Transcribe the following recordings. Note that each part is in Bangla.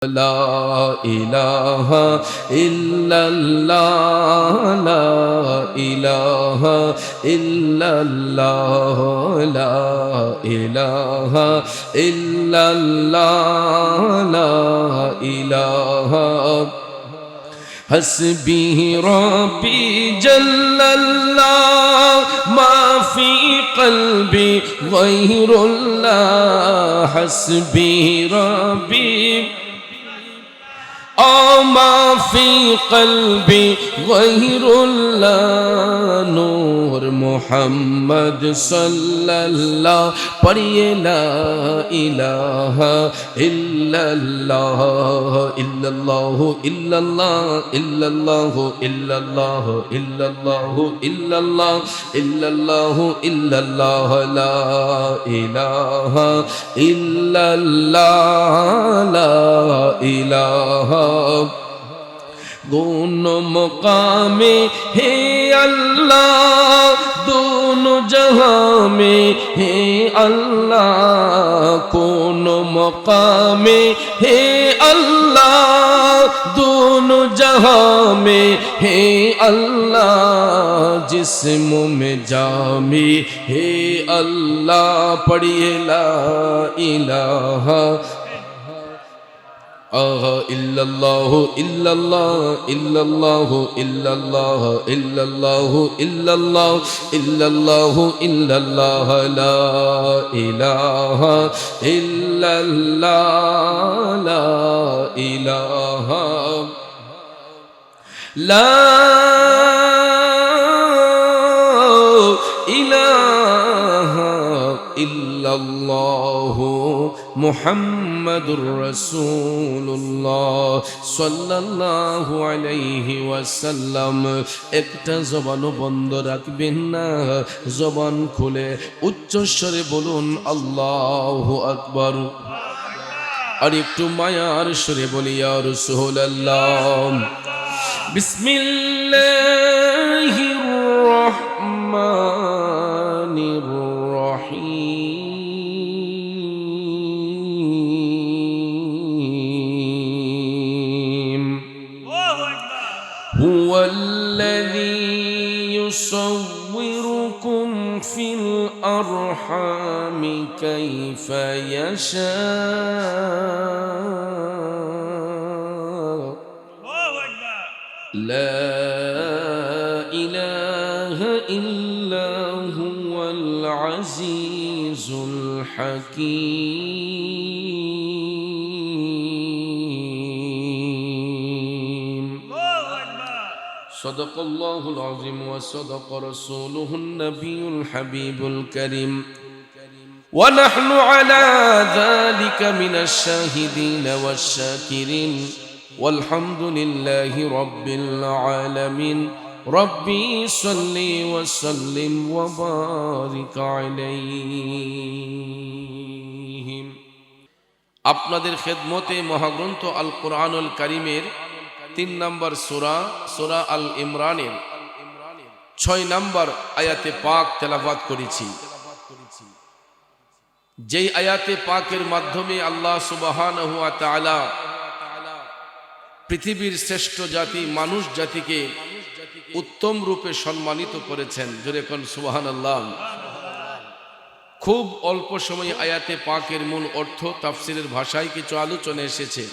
لا إله إلا الله لا إله إلا الله لا إله إلا الله لا إله حسبي ربي جل الله ما في قلبي غير الله حسبي ربي ما في قلبي غير الله نور محمد صلى الله پڑھیے لا إله إلا الله إلا الله إلا الله إلا الله إلا الله إلا الله إلا الله إلا الله إلا الله لا إله إلا الله لا إله दोनों मकामे हे अल्लाह दोनों जहां में हे अल्लाह कौन मकामे हे अल्लाह दोनों जहां में हे अल्लाह जिस्म में जामी हे अल्लाह पढ़िए ला इलाहा इल्लल्लाहु इल्लल्लाह इल्लल्लाहु इल्लल्लाह इल्लल्लाहु इल्लल्लाह इल्लल्लाहु इल्लल्लाह ला इलाहा इल्लल्लाह ला इलाहा ला इलाहा इल्लल्लाहु मुहम्मदुर रसूलुल्लाह सल्लल्लाहु अलैहि वसल्लम একটা জবানও বন্ধ রাখবেন না জবান খুলে উচ্চ স্বরে বলুন আল্লাহু আকবার আর একটু মায়ার স্বরে বলি ইয়া রাসূলুল্লাহ বিসমিল্লাহির রহমানির রহিম هو الذي يصوركم في الأرحام كيف يشاء لا إله إلا هو العزيز الحكيم صدق الله العظيم وصدق رسوله النبي الحبيب الكريم ونحن على ذلك من الشاهدين والشاكرين والحمد لله رب العالمين ربي صل وسلم وبارك عليه আপনাদের খেদমতে মহাগ্রন্থ আল কোরআনুল কারীমের 3 নম্বর সূরা সূরা আল ইমরানের 6 নম্বর আয়াতে পাক তেলাওয়াত করেছি যেই আয়াতে পাকের মাধ্যমে আল্লাহ সুবহানাহু ওয়া তাআলা পৃথিবীর শ্রেষ্ঠ জাতি মানুষ জাতিকে উত্তম রূপে সম্মানিত করেছেন জোরে কোন সুবহানাল্লাহ খুব অল্প সময়ে আয়াতে পাকের মূল অর্থ তাফসীরের ভাষায় কিছু আলোচনা এসেছে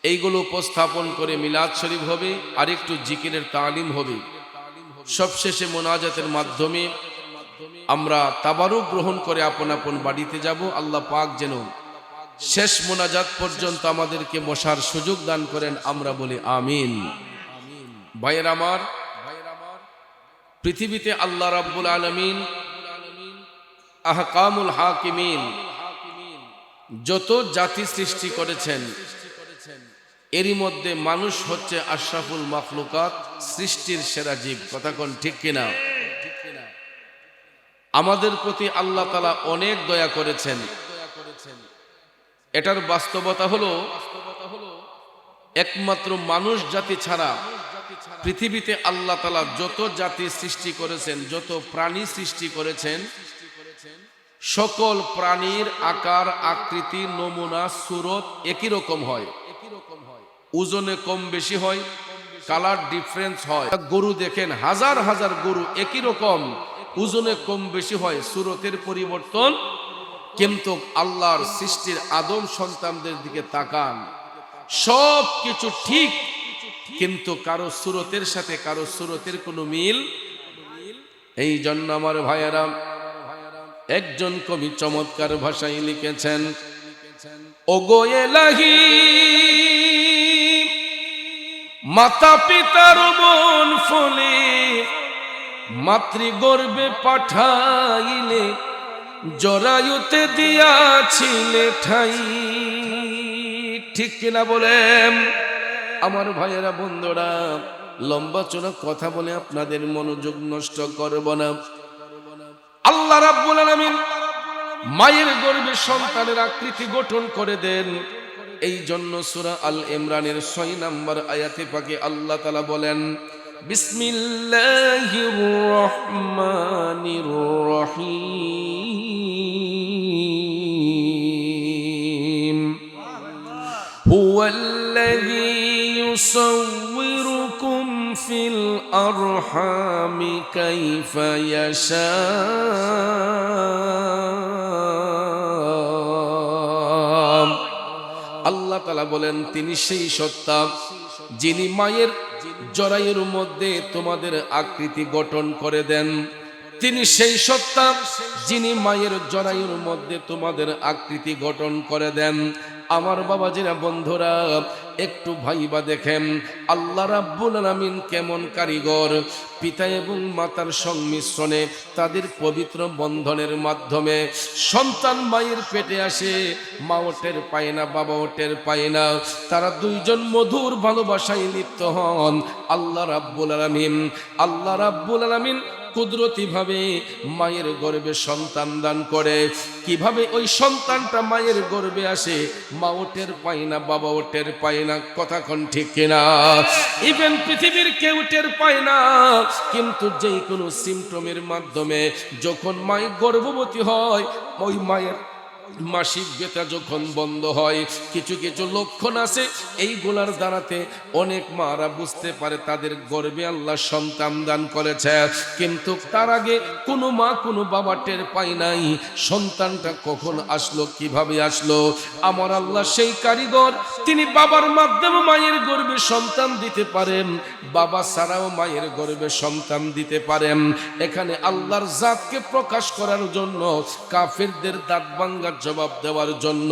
এইগুলো উপস্থাপন করে মিলাদ শরীফ হবে আর একটু জিকিরের তালিম হবে সবশেষে মোনাজাতের মাধ্যমে আমরা তাবারুক গ্রহণ করে আপন আপন বাড়িতে যাব আল্লাহ পাক যেন শেষ মোনাজাত পর্যন্ত আমাদেরকে বসার সুযোগ দান করেন আমরা বলি আমিন ভাইয়ের আমার পৃথিবীতে আল্লাহ রাব্বুল আলামিন আহকামুল হাকিমিন যত জাতি সৃষ্টি করেছেন এরই মধ্যে মানুষ হচ্ছে আশরাফুল মাখলুকাত সৃষ্টির সেরা জীব কথা কোন ঠিক কিনা আমাদের প্রতি আল্লাহ তাআলা অনেক দয়া করেছেন এটার বাস্তবতা হলো একমাত্র মানুষ জাতি ছাড়া পৃথিবীতে আল্লাহ তাআলা যত জাতি সৃষ্টি করেছেন যত প্রাণী সৃষ্টি করেছেন সকল প্রাণীর আকার আকৃতি নমুনা সুরত একই রকম হয়, ওজনে কম বেশি হয়, কালার ডিফারেন্স হয়। গরু দেখেন, হাজার হাজার গরু একই রকম, ওজনে কম বেশি হয়, সুরতের পরিবর্তন। কিন্তু আল্লাহর সৃষ্টির আদম সন্তানদের দিকে তাকান, সব কিছু ঠিক, কিন্তু কারো সুরতের সাথে কারো সুরতের কোনো মিল। এই জন্য আমার ভাইয়েরা, একজন কবি চমৎকার ভাষায় লিখেছেন, ওগো এলাহি মাতা পিতার মন ফলে মাতৃগর্ভে পাঠাইলে জরায়ুতে দিয়াছিলে ঠাই। ঠিক কিনা বলেন আমার ভাইয়েরা বন্ধুরা? লম্বা চড়া কথা বলে আপনাদের মনোযোগ নষ্ট করব না। আল্লাহ রাব্বুল আলামিন মায়ের গর্ভে সন্তানের আকৃতি গঠন করে দেন। এই জন্য সূরা আল ইমরানের 6 নম্বর আয়াতে পাকে আল্লাহ তাআলা বলেন, বিসমিল্লাহির রহমানির রহিম, হুয়াল্লাযী ইউসাউwirukum ফিল আরহামি কাইফা ইয়াশা। আল্লাহ তাআলা বলেন, তিনি সেই সত্তা যিনি মায়ের জরায়ুর মধ্যে তোমাদের আকৃতি গঠন করে দেন। তিনি সেই সত্তা যিনি মায়ের জরায়ুর মধ্যে তোমাদের আকৃতি গঠন করে দেন। আমার বাবাজিরা বন্ধুরা, একটু ভাইবা দেখেন আল্লাহ রাব্বুল আলামিন কেমন কারিগর। পিতা এবং মাতার সংমিশ্রণে তাদের পবিত্র বন্ধনের মাধ্যমে সন্তান মায়ের পেটে আসে। মাও টের পায় না, বাবাও টের পায় না, তারা দুইজন মধুর ভালোবাসায় লিপ্ত হন। আল্লাহ রাব্বুল আলামিন কুদরতি ভাবে মায়ের গর্ভে সন্তান দান করে। কিভাবে ওই সন্তানটা মায়ের গর্ভে আসে, মাও টের পায় না, বাবাও টের পায় না। কথা কোন ঠিক কিনা? ইভেন পৃথিবীর কেউ টের পায় না। কিন্তু যে কোনো সিমটমের মাধ্যমে যখন মায়ের গর্ভবতী হয়, ওই মায়ের মাসিক ব্যথা যখন বন্ধ হয়, কিছু কিছু লক্ষণ আছে, এইগুলার দ্বারাতে অনেক মারা বুঝতে পারে তাদের গর্ভে আল্লাহ সন্তান দান করেছে। কিন্তু তার আগে কোনো মা কোনো বাবা টের পায় নাই সন্তানটা কখন আসলো, কিভাবে আসলো। আমার আল্লাহ সেই কারিগর, তিনি বাবার মাধ্যমে মায়ের গর্ভে সন্তান দিতে পারেন, বাবা ছাড়াও মায়ের গর্ভে সন্তান দিতে পারেন। এখানে আল্লাহর জাতকে প্রকাশ করার জন্য, কাফেরদের দাঁত ভাঙার জবাব দেওয়ার জন্য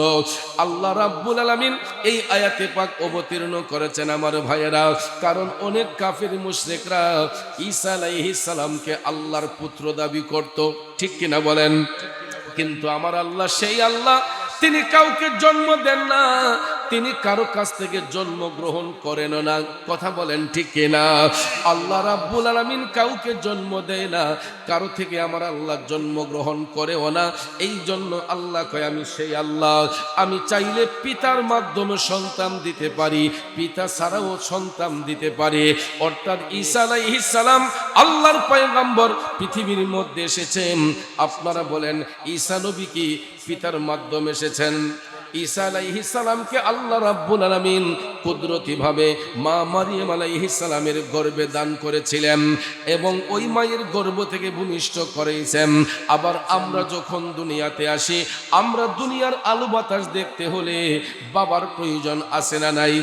আল্লাহ রাব্বুল আলামিন এই আয়াতে পাক অবতীর্ণ করেছেন আমার ভাইয়েরা। কারণ অনেক কাফির মুশরিকরা ঈসা আলাইহিস সালামকে আল্লাহর পুত্র দাবি করত, ঠিক কিনা বলেন? কিন্তু আমার আল্লাহ সেই আল্লাহ, তিনি কাউকে জন্ম দেন না, তিনি কারো কাছ থেকে জন্ম গ্রহণ করেন না। কথা বলেন ঠিক কিনা? আল্লাহ রাব্বুল আলামিন কাউকে জন্ম দেয় না, কারো থেকে আমার আল্লাহ জন্ম গ্রহণ করেও না। এই জন্য আল্লাহ কয়, আমি সেই আল্লাহ, আমি চাইলে পিতার মাধ্যমে সন্তান দিতে পারি, পিতা ছাড়াও সন্তান দিতে পারি। অর্থাৎ ঈসা আলাইহিস সালাম আল্লাহর পয়গম্বর পৃথিবীর মধ্যে এসেছেন। আপনারা বলেন ঈসা নবী কি পিতার মাধ্যমে এসেছেন? ঈসা আলাইহিস সালামকে আল্লাহ রাব্বুল আলামিন কুদরতি ভাবে মা মারিয়াম আলাইহিস সালামের গর্ভে দান করেছিলেন এবং ওই মায়ের গর্ভ থেকে ভূমিষ্ঠ করেছেন। আবার আমরা যখন দুনিয়াতে আসি, আমরা দুনিয়ার আলো বাতাস দেখতে হলে বাবার প্রয়োজন আছে না নাই?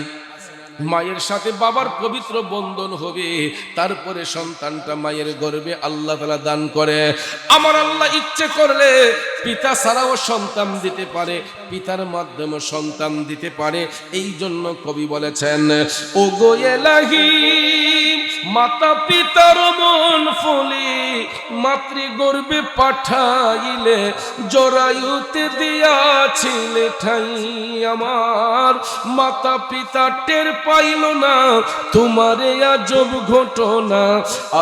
মায়ের সাথে বাবার পবিত্র বন্ধন হবে, তারপরে সন্তানটা মায়ের গর্ভে আল্লাহ তাআলা দান করে। আমার আল্লাহ ইচ্ছে করলে পিতা ছাড়াও সন্তান দিতে পারে, পিতার মাধ্যমে সন্তান দিতে পারে। এই জন্য কবি বলেছেন, ও গো এলাহি মাতা পিতার মন ফলে মাতৃগর্ভে পাঠাইলে জরায়ুতে দিয়াছিলে ঠাই। আমার মাতা পিতা টের পাইল না তোমারে আজব ঘটনা,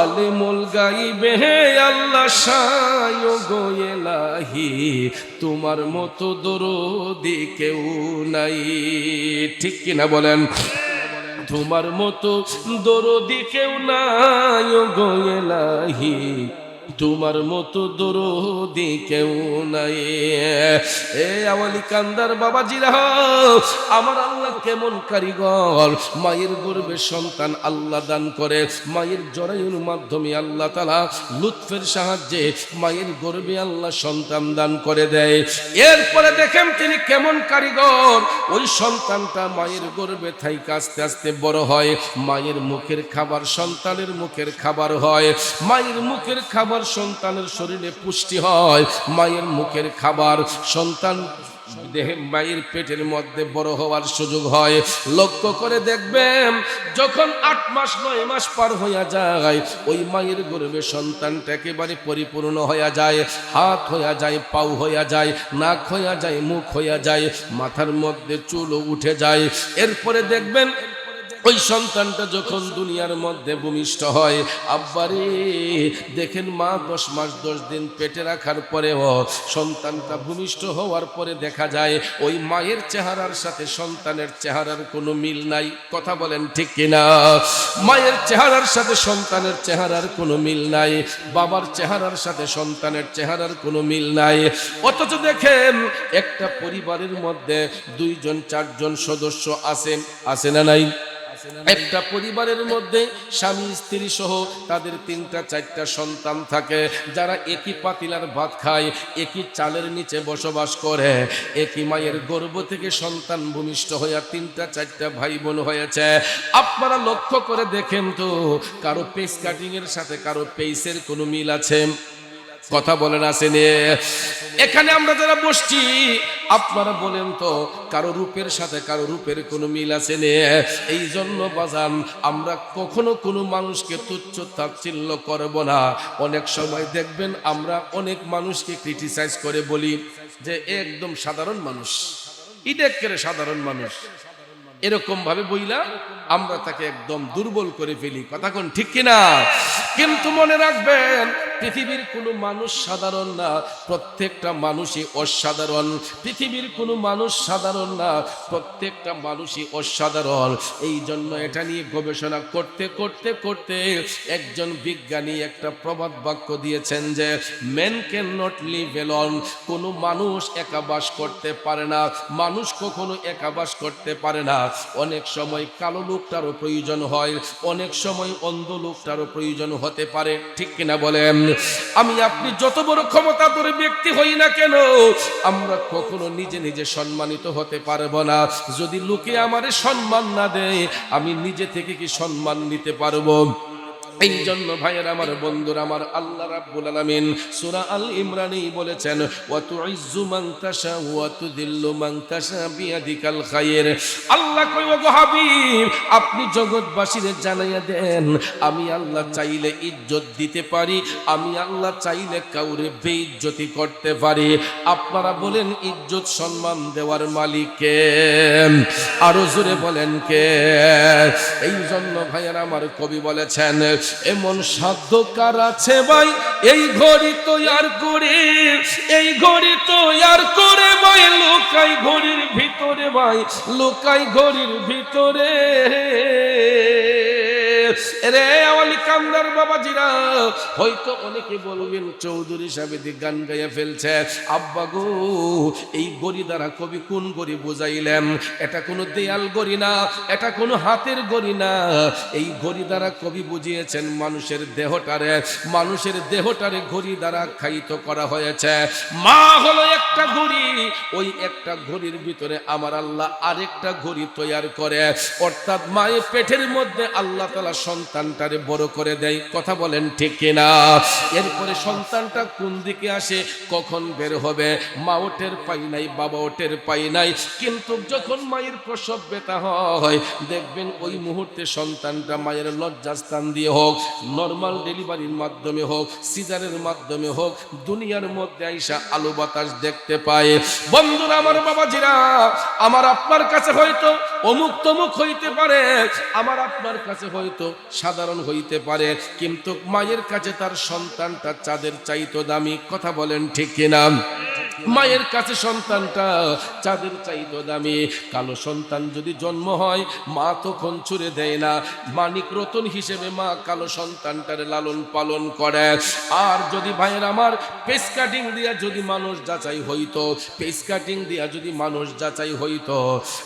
আলেমুল গাইবে হে আল্লাহ শায়। গো এলাহি তোমার মতো দরদি কেউ নাই, ঠিক কিনা বলেন? তোমার মতো দরদি কেউ নাই। গো এলাহি তোমার মতো দরদি কেউ নাই। এ আওয়ালি কান্দার বাবাজিরা, আমার আল্লাহ কেমন কারিগর। মায়ের গর্ভে সন্তান আল্লাহ দান করে, মায়ের জরায়ুর মাধ্যমে আল্লাহ তাআলা লুৎফের সাহায্যে মায়ের গর্ভে আল্লাহ সন্তান দান করে দেয়। এরপরে দেখেন তিনি কেমন কারিগর। ওই সন্তানটা মায়ের গর্ভে থাইকা আস্তে আস্তে বড় হয়, মায়ের মুখের খাবার সন্তানের মুখের খাবার হয়, মায়ের মুখের খাবার সন্তানের শরীরে পুষ্টি হয়, মায়ের মুখের খাবার সন্তান দেহে মায়ের পেটের মধ্যে বড় হওয়ার সুযোগ হয়। লক্ষ্য করে দেখবেন যখন 8 মাস 9 মাস পার হইয়া যায়, ওই মায়ের গর্ভে সন্তানটা একেবারে পরিপূর্ণ হইয়া যায়, হাত হইয়া যায়, পাও হইয়া যায়, নাক হইয়া যায়, মুখ হইয়া যায়, মাথার মধ্যে চুলও উঠে যায়। এরপরে দেখবেন ওই সন্তানটা যখন দুনিয়ার মধ্যে ভূমিষ্ঠ হয়, আব্বারে দেখেন মা 10 মাস 10 দিন পেটে রাখার পরেও সন্তানটা ভূমিষ্ঠ হওয়ার পরে দেখা যায় ওই মায়ের চেহারার সাথে সন্তানের চেহারার কোনো মিল নাই। কথা বলেন ঠিক কিনা? মায়ের চেহারার সাথে সন্তানের চেহারার কোনো মিল নাই, বাবার চেহারার সাথে সন্তানের চেহারার কোনো মিল নাই। অথচ দেখেন একটা পরিবারের মধ্যে 2 জন 4 জন সদস্য আছে না নাই? একটা পরিবারের মধ্যে স্বামী স্ত্রী সহ তাদের 3টা 4টা সন্তান থাকে, যারা একই পাতিলার ভাত খায়, একই চালের নিচে বসবাস করে, একই মায়ের গর্ভ থেকে সন্তান ভূমিষ্ঠ হইয়া 3টা 4টা ভাই বোন হয়েছে। আপনারা লক্ষ্য করে দেখেন তো কারো পেস কাটিং এর সাথে কারো পেইসের কোনো মিল আছে? কথা বলেন আসেনি? এখানে আমরা যারা বসছি আপনারা বলেন তো কারো রূপের সাথে কারো রূপের কোনো মিল আছে নে? এই জন্য বাজান আমরা কখনো কোনো মানুষকে তুচ্ছ তাচ্ছিল্য করব না। অনেক সময় দেখবেন আমরা অনেক মানুষকে ক্রিটিসাইজ করে বলি যে একদম সাধারণ মানুষ, ইডেকের সাধারণ মানুষ, এরকম ভাবে বইলা আমরা তাকে একদম দুর্বল করে ফেলি। কথা কোন ঠিক কিনা? কিন্তু মনে রাখবেন পৃথিবীর কোনো মানুষ সাধারণ না, প্রত্যেকটা মানুষই অসাধারণ। পৃথিবীর কোনো মানুষ সাধারণ না, প্রত্যেকটা মানুষই অসাধারণ। এই জন্য এটা নিয়ে গবেষণা করতে করতে করতে একজন বিজ্ঞানী একটা প্রবাদ বাক্য দিয়েছেন যে men can not live alone. কোনো মানুষ একা বাস করতে পারে না, মানুষ কখনো একা বাস করতে পারে না। অনেক সময় কালো লোকটারও প্রয়োজন হয়, অনেক সময় অন্ধ লোকটারও প্রয়োজন হতে পারে। ঠিক কিনা বলেন? আমি আপনি যত বড় ক্ষমতাধর ব্যক্তি হই না কেন, আমরা কখনো নিজে নিজে সম্মানিত হতে পারবো না। যদি লোকে আমারে সম্মান না দেয়, আমি নিজে থেকে কি সম্মান নিতে পারবো? এই জন্য ভাইয়ের আমার, বন্ধুরা আমার, আল্লাহ রাব্বুল আলামিন সূরা আল ইমরানেই বলেছেন ওয়া তুইজ্জু মান তাশা ওয়া তুযিল্লু মান তাশা বিয়াদিকাল খায়র। আল্লাহ কই ওগো হাবিব আপনি জগৎবাসীরে জানাইয়া দেন আমি আল্লাহ চাইলে ইজ্জত দিতে পারি, আমি আল্লাহ চাইলে কাউরে বেইজ্জতি করতে পারি। আপনারা বলেন ইজ্জত সম্মান দেওয়ার মালিক কে? আরো জোরে বলেন কে? এই জন্য ভাইয়ের আমার কবি বলেছেন এমন সাধ্য কার আছে ভাই এই ঘড়ি তৈয়ার করে, এই ঘড়ি তৈয়ার করে ভাই লুকাই ঘড়ির ভিতরে, ভাই লুকাই ঘড়ির ভিতরে। রে আওয়ালি কান্দার বাবাজিরা, হয়তো অনেকে বলবেন চৌধুরী সাহেব গান গাইয়া ফেলছে। আব্বা গো, এই গড়ি দ্বারা কবি কোন গড়ি বুঝাইলেন? এটা কোনো দেয়াল গড়ি না, এটা কোনো হাতের গড়ি না। এই ঘড়ি দ্বারা কবি বুঝিয়েছেন মানুষের দেহটারে, মানুষের দেহটারে ঘড়ি দ্বারা আখ্যায়িত করা হয়েছে। মা হলো একটা ঘড়ি, ওই একটা ঘড়ির ভিতরে আমার আল্লাহ আরেকটা ঘড়ি তৈয়ার করে, অর্থাৎ মায়ের পেটের মধ্যে আল্লাহ তাআলা সন্তানটারে বড় করে দেয়। কথা বলেন ঠিক কিনা? এরপরে সন্তানটা কোন দিকে আসে, কখন বের হবে, মা ওটের পাই নাই, বাবা ওটের পাই নাই। কিন্তু যখন মায়ের প্রসব ব্যথা হয়, দেখবেন ওই মুহূর্তে সন্তানটা মায়ের লজ্জাস্থান দিয়ে হোক, নর্মাল ডেলিভারির মাধ্যমে হোক, সিজারের মাধ্যমে হোক, দুনিয়ার মধ্যে আইসা আলো বাতাস দেখতে পায়। বন্ধুরা আমার, বাবাজিরা আমার, আপনার কাছে হয়তো অমুক তমুক হইতে পারে, আমার আপনার কাছে হয়তো সাধারণ হইতে পারে, কিন্তু মায়ের কাছে তার সন্তানটা চাঁদের চাইতো দামি। কথা বলেন ঠিক কিনা? মায়ের কাছে সন্তানটা চাঁদের চাইতো দামি। কালো সন্তান যদি জন্ম হয় মা তখন ছুড়ে দেয় না, মানিক রতন হিসেবে মা কালো সন্তানটার লালন পালন করে। আর যদি ভাইয়ের আমার পেস কাটিং দিয়া যদি মানুষ যাচাই হইতো, পেস কাটিং দিয়া যদি মানুষ যাচাই হইতো,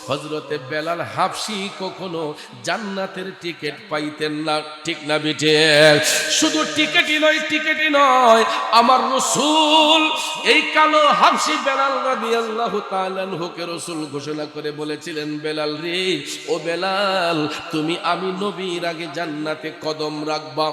হযরতে বেলাল হাবশী কখনো জান্নাতের টিকিট পাইতেন না। ঠিক না বিটে? শুধু টিকিটই নয়, আমার রাসূল এই কালো হাবশী বেলাল রাদিয়াল্লাহু তাআলা আনহুকে রাসূল ঘোষণা করে বলেছিলেন, বেলাল রে, ও বেলাল, তুমি আমি নবীর আগে জান্নাতে কদম রাখবা।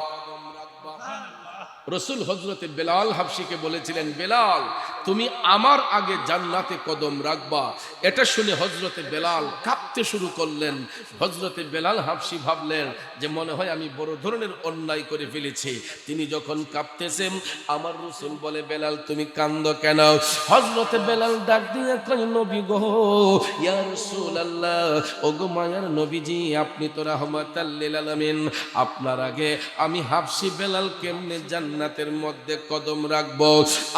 রাসূল হযরতে বেলাল হাবশীকে বলেছিলেন, বেলাল তুমি আমার আগে জান্নাতে কদম রাখবা। এটা শুনে হযরতে বেলাল কাঁপতে শুরু করলেন। হযরতে বেলাল হাবশী ভাবলেন যে মনে হয় আমি বড় ধরনের অন্যায় করে ফেলেছি। তিনি যখন কাঁপতেছেন, আমার রাসূল বলে, বেলাল তুমি কান্দো কেন? হযরতে বেলাল ডাক দিয়ে কয়, নবী গো, ইয়া রাসূলুল্লাহ, ওগো মায়ার নবীজি, আপনি তো রাহমাতাল লিল আলামিন, আপনার আগে আমি হাবশী বেলাল কেমনে জান্নাতের মধ্যে কদম রাখবো?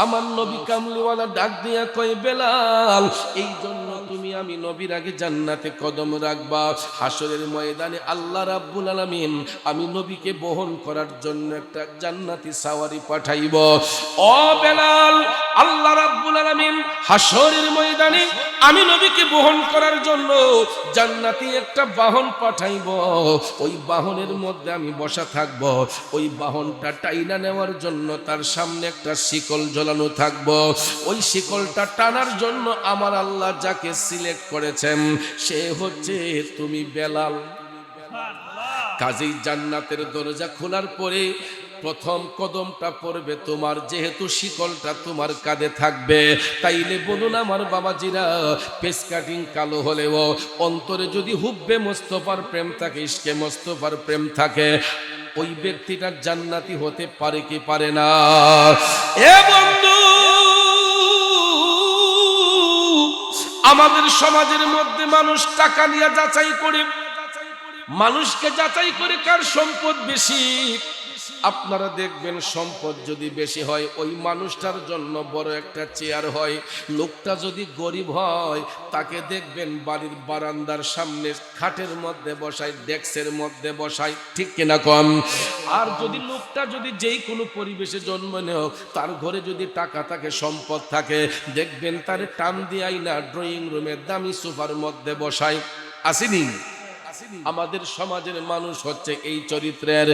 আমার নবী কামলিওয়ালা ডাক দিয়া কয়, বেলাল এই জন্য তুমি আমি নবীর আগে জান্নাতে কদম রাখবা, হাসরের ময়দানে আল্লাহ রাব্বুল আলামিন আমি নবীকে বহন করার জন্য একটা জান্নাতি সাওয়ারি পাঠাইব। ও বেলাল, আল্লাহ রাব্বুল আলামিন হাসরের ময়দানে আমি নবীকে বহন করার জন্য জান্নাতি একটা বাহন পাঠাইব। ওই বাহনের মধ্যে আমি বসা থাকব। ওই বাহনটা টাইনা নেওয়ার জন্য তার সামনে একটা শিকল ঝোলানো থাকবো। ওই শিকলটা টানার জন্য আমার আল্লাহ যাকে সিলেক্ট করেছেন সে হচ্ছে তুমি বেলাল। কাজেই জান্নাতের দরজা খোলার পরে প্রথম কদমটা পড়বে তোমার, যেহেতু শিকলটা তোমার কাঁধে থাকবে। তাইলে বলুন আমার বাবাজিরা, পেস কাটিং কালো হলেও অন্তরে যদি হুব্বে মোস্তফার প্রেম থাকে, ইশকে মোস্তফার প্রেম থাকে, ওই ব্যক্তিটা জান্নাতি হতে পারে কি পারে না? এ বন্ধু, আমাদের সমাজের মধ্যে মানুষ টাকা নিয়ে যাচাই করে, মানুষকে যাচাই করে কার সম্পদ বেশি। আপনারা দেখবেন সম্পদ যদি বেশি হয় ওই মানুষটার জন্য বড় একটা চেয়ার হয়। লোকটা যদি গরিব হয় তাকে দেখবেন বাড়ির বারান্দার সামনে খাটের মধ্যে বসায়, ডেস্কের মধ্যে বসায়। ঠিক কিনা কম? আর যদি লোকটা যদি যেই কোনো পরিবেশে জন্ম নেও, তার ঘরে যদি টাকা থাকে, সম্পদ থাকে, দেখবেন তার টান দিয়াই না ড্রয়িং রুমে দামি সোফার মধ্যে বসায়। আসেনি? আমাদের সমাজের মানুষ হচ্ছে এই চরিত্রের।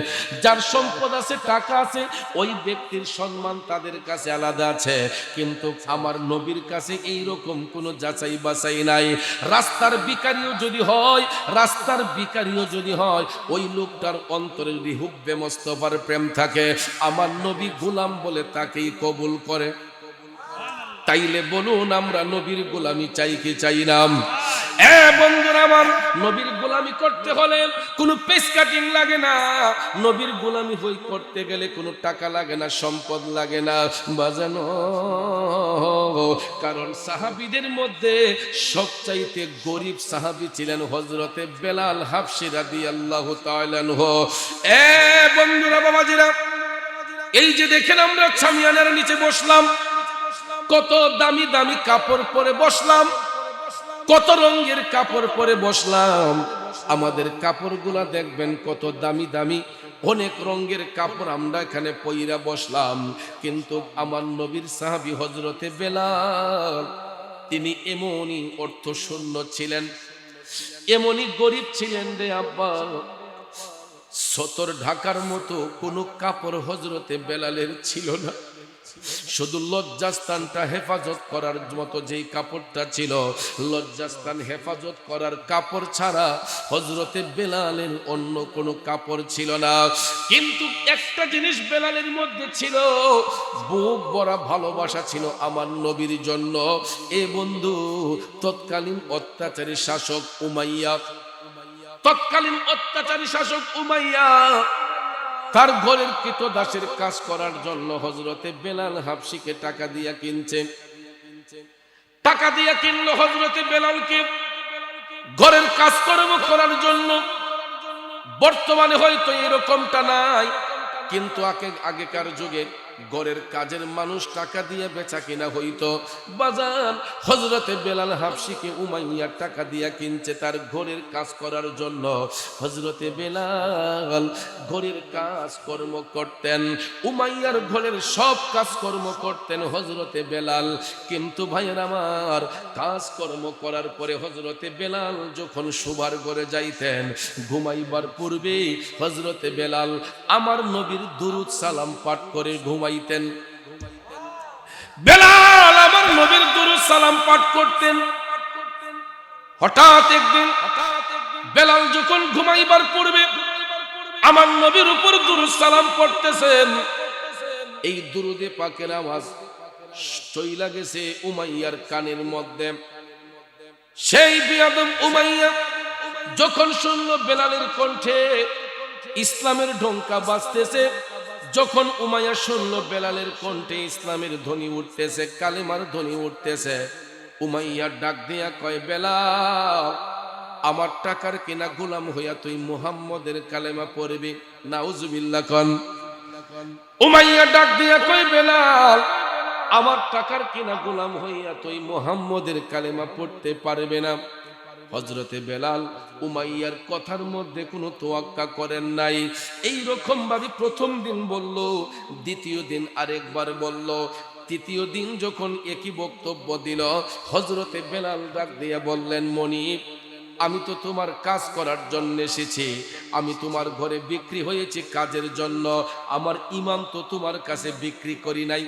যার সম্পদ আছে, টাকা আছে, ওই ব্যক্তির সম্মান তাদের কাছে আলাদা আছে। কিন্তু আমার নবীর কাছে এই রকম কোনো যাচাই বাছাই নাই। রাস্তার ভিখারিও যদি হয়, ওই লোকটার অন্তরে যদি হুব্বে মোস্তফার প্রেম থাকে, আমার নবী গোলাম বলে তাকেই কবুল করে। তাইলে বলুন আমরা নবীর গোলামি চাই কি চাই না? বন্ধুরা আমার, নবীর গোলামি করতে হলে কোনো পেস কাটিং লাগে না। নবীর গোলামি করতে গেলে কোনো টাকা লাগে না, সম্পদ লাগে না বাজানো। কারণ সাহাবীদের মধ্যে সবচাইতে গরিব সাহাবী ছিলেন হযরতে বেলাল হাবশী রাদিয়াল্লাহু তাআলা আনহু। বন্ধুরা বাবাজিরা, এই যে দেখেন আমরা ছামিয়ানার নিচে বসলাম, কত দামি দামি কাপড় পরে বসলাম, কত রঙের কাপড় পরে বসলাম। আমাদের কাপড়গুলা দেখবেন কত দামি দামি, অনেক রঙের কাপড় আমরা এখানে পইরা বসলাম। কিন্তু আমার নবীর সাহাবী হযরতে বেলাল, তিনি এমনই অর্থশূন্য ছিলেন, এমনই গরিব ছিলেন রে আব্বা, সতর ঢাকার মতো কোনো কাপড় হযরতে বেলালের ছিল না। শুধু লজ্জাস্থানটা হেফাজত করার মতো যেই কাপড়টা ছিল, লজ্জাস্থান হেফাজত করার কাপড় ছাড়া হযরতে বেলালের অন্য কোনো কাপড় ছিল না। কিন্তু একটা জিনিস বেলালের মধ্যে ছিল, বুক ভরা ভালোবাসা ছিল আমার নবীর জন্য। এ বন্ধু, তৎকালীন অত্যাচারী শাসক উমাইয়া তার ঘরের কৃতদাসের কাজ করার জন্য হযরতে বেলাল হাবশীকে টাকা দিয়া কিনছে। টাকা দিয়া কিনলো হযরতে বেলালকে ঘরের কাজকর্ম করার জন্য। বর্তমানে হয়তো এরকমটা নাই, কিন্তু আগেকার যুগে ঘরের কাজের মানুষ টাকা দিয়ে বেচা কিনা হইতো। বাজান হযরতে বেলাল হাবশিকে উমাইয়া টাকা দিয়া কিনছে তার ঘরের কাজ করার জন্য। হযরতে বেলাল ঘরের কাজ কর্ম করতেন, উমাইয়ার ঘরের সব কাজ কর্ম করতেন হযরতে বেলাল। কিন্তু ভাইয়ের আমার, কাজ কর্ম করার পরে হযরতে বেলাল যখন শোবার ঘরে যাইতেন, ঘুমাইবার পূর্বে হযরতে বেলাল আমার নবীর দুরূদ সালাম পাঠ করে ঘুমাইতেন। বেলাল আমার নবীর দুরূদ সালাম পাঠ করতেন। হঠাৎ একদিন বেলাল যখন ঘুমাইবার পূর্বে আমার নবীর উপর দুরূদ সালাম পড়তেছেন, এই দুরূদে পাকের আওয়াজ চইলা গেছে উমাইয়ার কানের মধ্যে। সেই বিয়াদব উমাইয়া যখন শুনল বেলালের কণ্ঠে ইসলামের ঢঙ্কা বাজতেছে, যখন উমাইয়া শুনল বেলালের কণ্ঠে ইসলামের ধ্বনি উঠতেছে, কালেমার ধ্বনি উঠতেছে, উমাইয়া ডাক দিয়া কয়, বেলাল আমার টাকার কিনা গোলাম হইয়া তুই মুহাম্মদের কালেমা পড়বি? নাউজুবিল্লাহ কন। উমাইয়া ডাক দিয়া কয়, বেলাল আমার টাকার কিনা গোলাম হইয়া তুই মুহাম্মদের কালেমা পড়তে পারবে না। হযরতে বেলাল উমাইয়ার কথার মধ্যে কোনো তোয়াক্কা করেন নাই। এই রকম ভাবে প্রথম দিন বলল, দ্বিতীয় দিন আরেকবার বলল, তৃতীয় দিন যখন একই বক্তব্য দিল, হযরতে বেলাল ডাক দিয়া বললেন, মনিব আমি তো তোমার কাজ করার জন্য এসেছি, আমি তোমার ঘরে বিক্রি হয়েছি কাজের জন্য, আমার ঈমান তো তোমার কাছে বিক্রি করি নাই,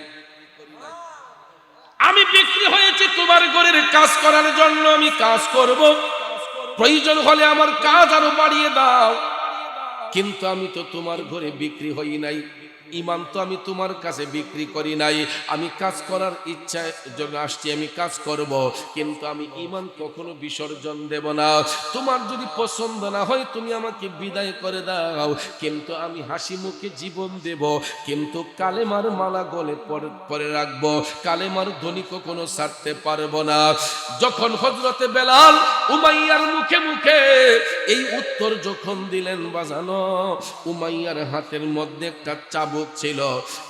আমি বিক্রি হয়েছি তোমার ঘরের কাজ করার জন্য, আমি কাজ করব, প্রয়োজন হলে আমার কাজ আরো বাড়িয়ে দাও, কিন্তু আমি তো তোমার ঘরে বিক্রি হই নাই, ঈমান তো আমি তোমার কাছে বিক্রি করি নাই, আমি কাজ করার ইচ্ছার জন্য আসছি, আমি কাজ করব, কিন্তু আমি ঈমান কখনো বিসর্জন দেব না, তোমার যদি পছন্দ না হয় তুমি আমাকে বিদায় করে দাও, কিন্তু আমি হাসি মুখে জীবন দেব, কিন্তু কালেমার মালা গলে পরে রাখবো, কালেমার ধ্বনি কখনো ছাড়তে পারবো না। যখন হযরতে বেলাল উমাইয়ার মুখে মুখে এই উত্তর যখন দিলেন, বাজানো উমাইয়ার হাতের মধ্যে একটা চাবুক ছিল,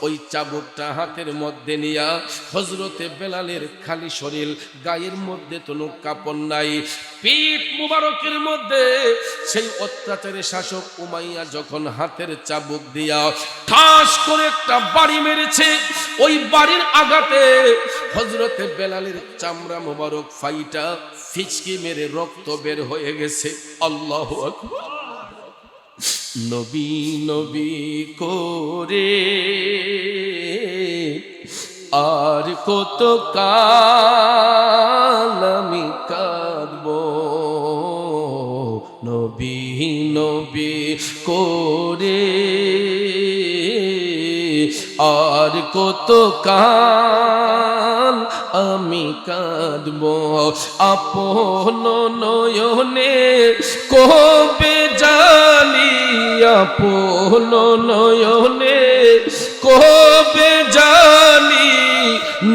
ওই চাবুকটা হাতের মধ্যে নিয়া হযরতে বেলালের খালি শরীর, গায়ের মধ্যে কোনো কাপড় নাই, পিঠ মুবারকের মধ্যে সেই অত্যাচারের শাসক উমাইয়া যখন হাতের চাবুক দিয়া ঠাস করে একটা বাড়ি মেরেছে, ওই বাড়ির আঘাতে হযরতে বেলালের চামড়া মুবারক ফাইটা ফিচকি মেরে রক্ত বের হয়ে গেছে। আল্লাহু আকবার। নবী নবী করে আর কত কাল আমি কাঁদব, নবী নবী করে আর কত কাল আমি কাঁদব, আপন নয়নে কবে জানি, আপন নয়নে কবে জানি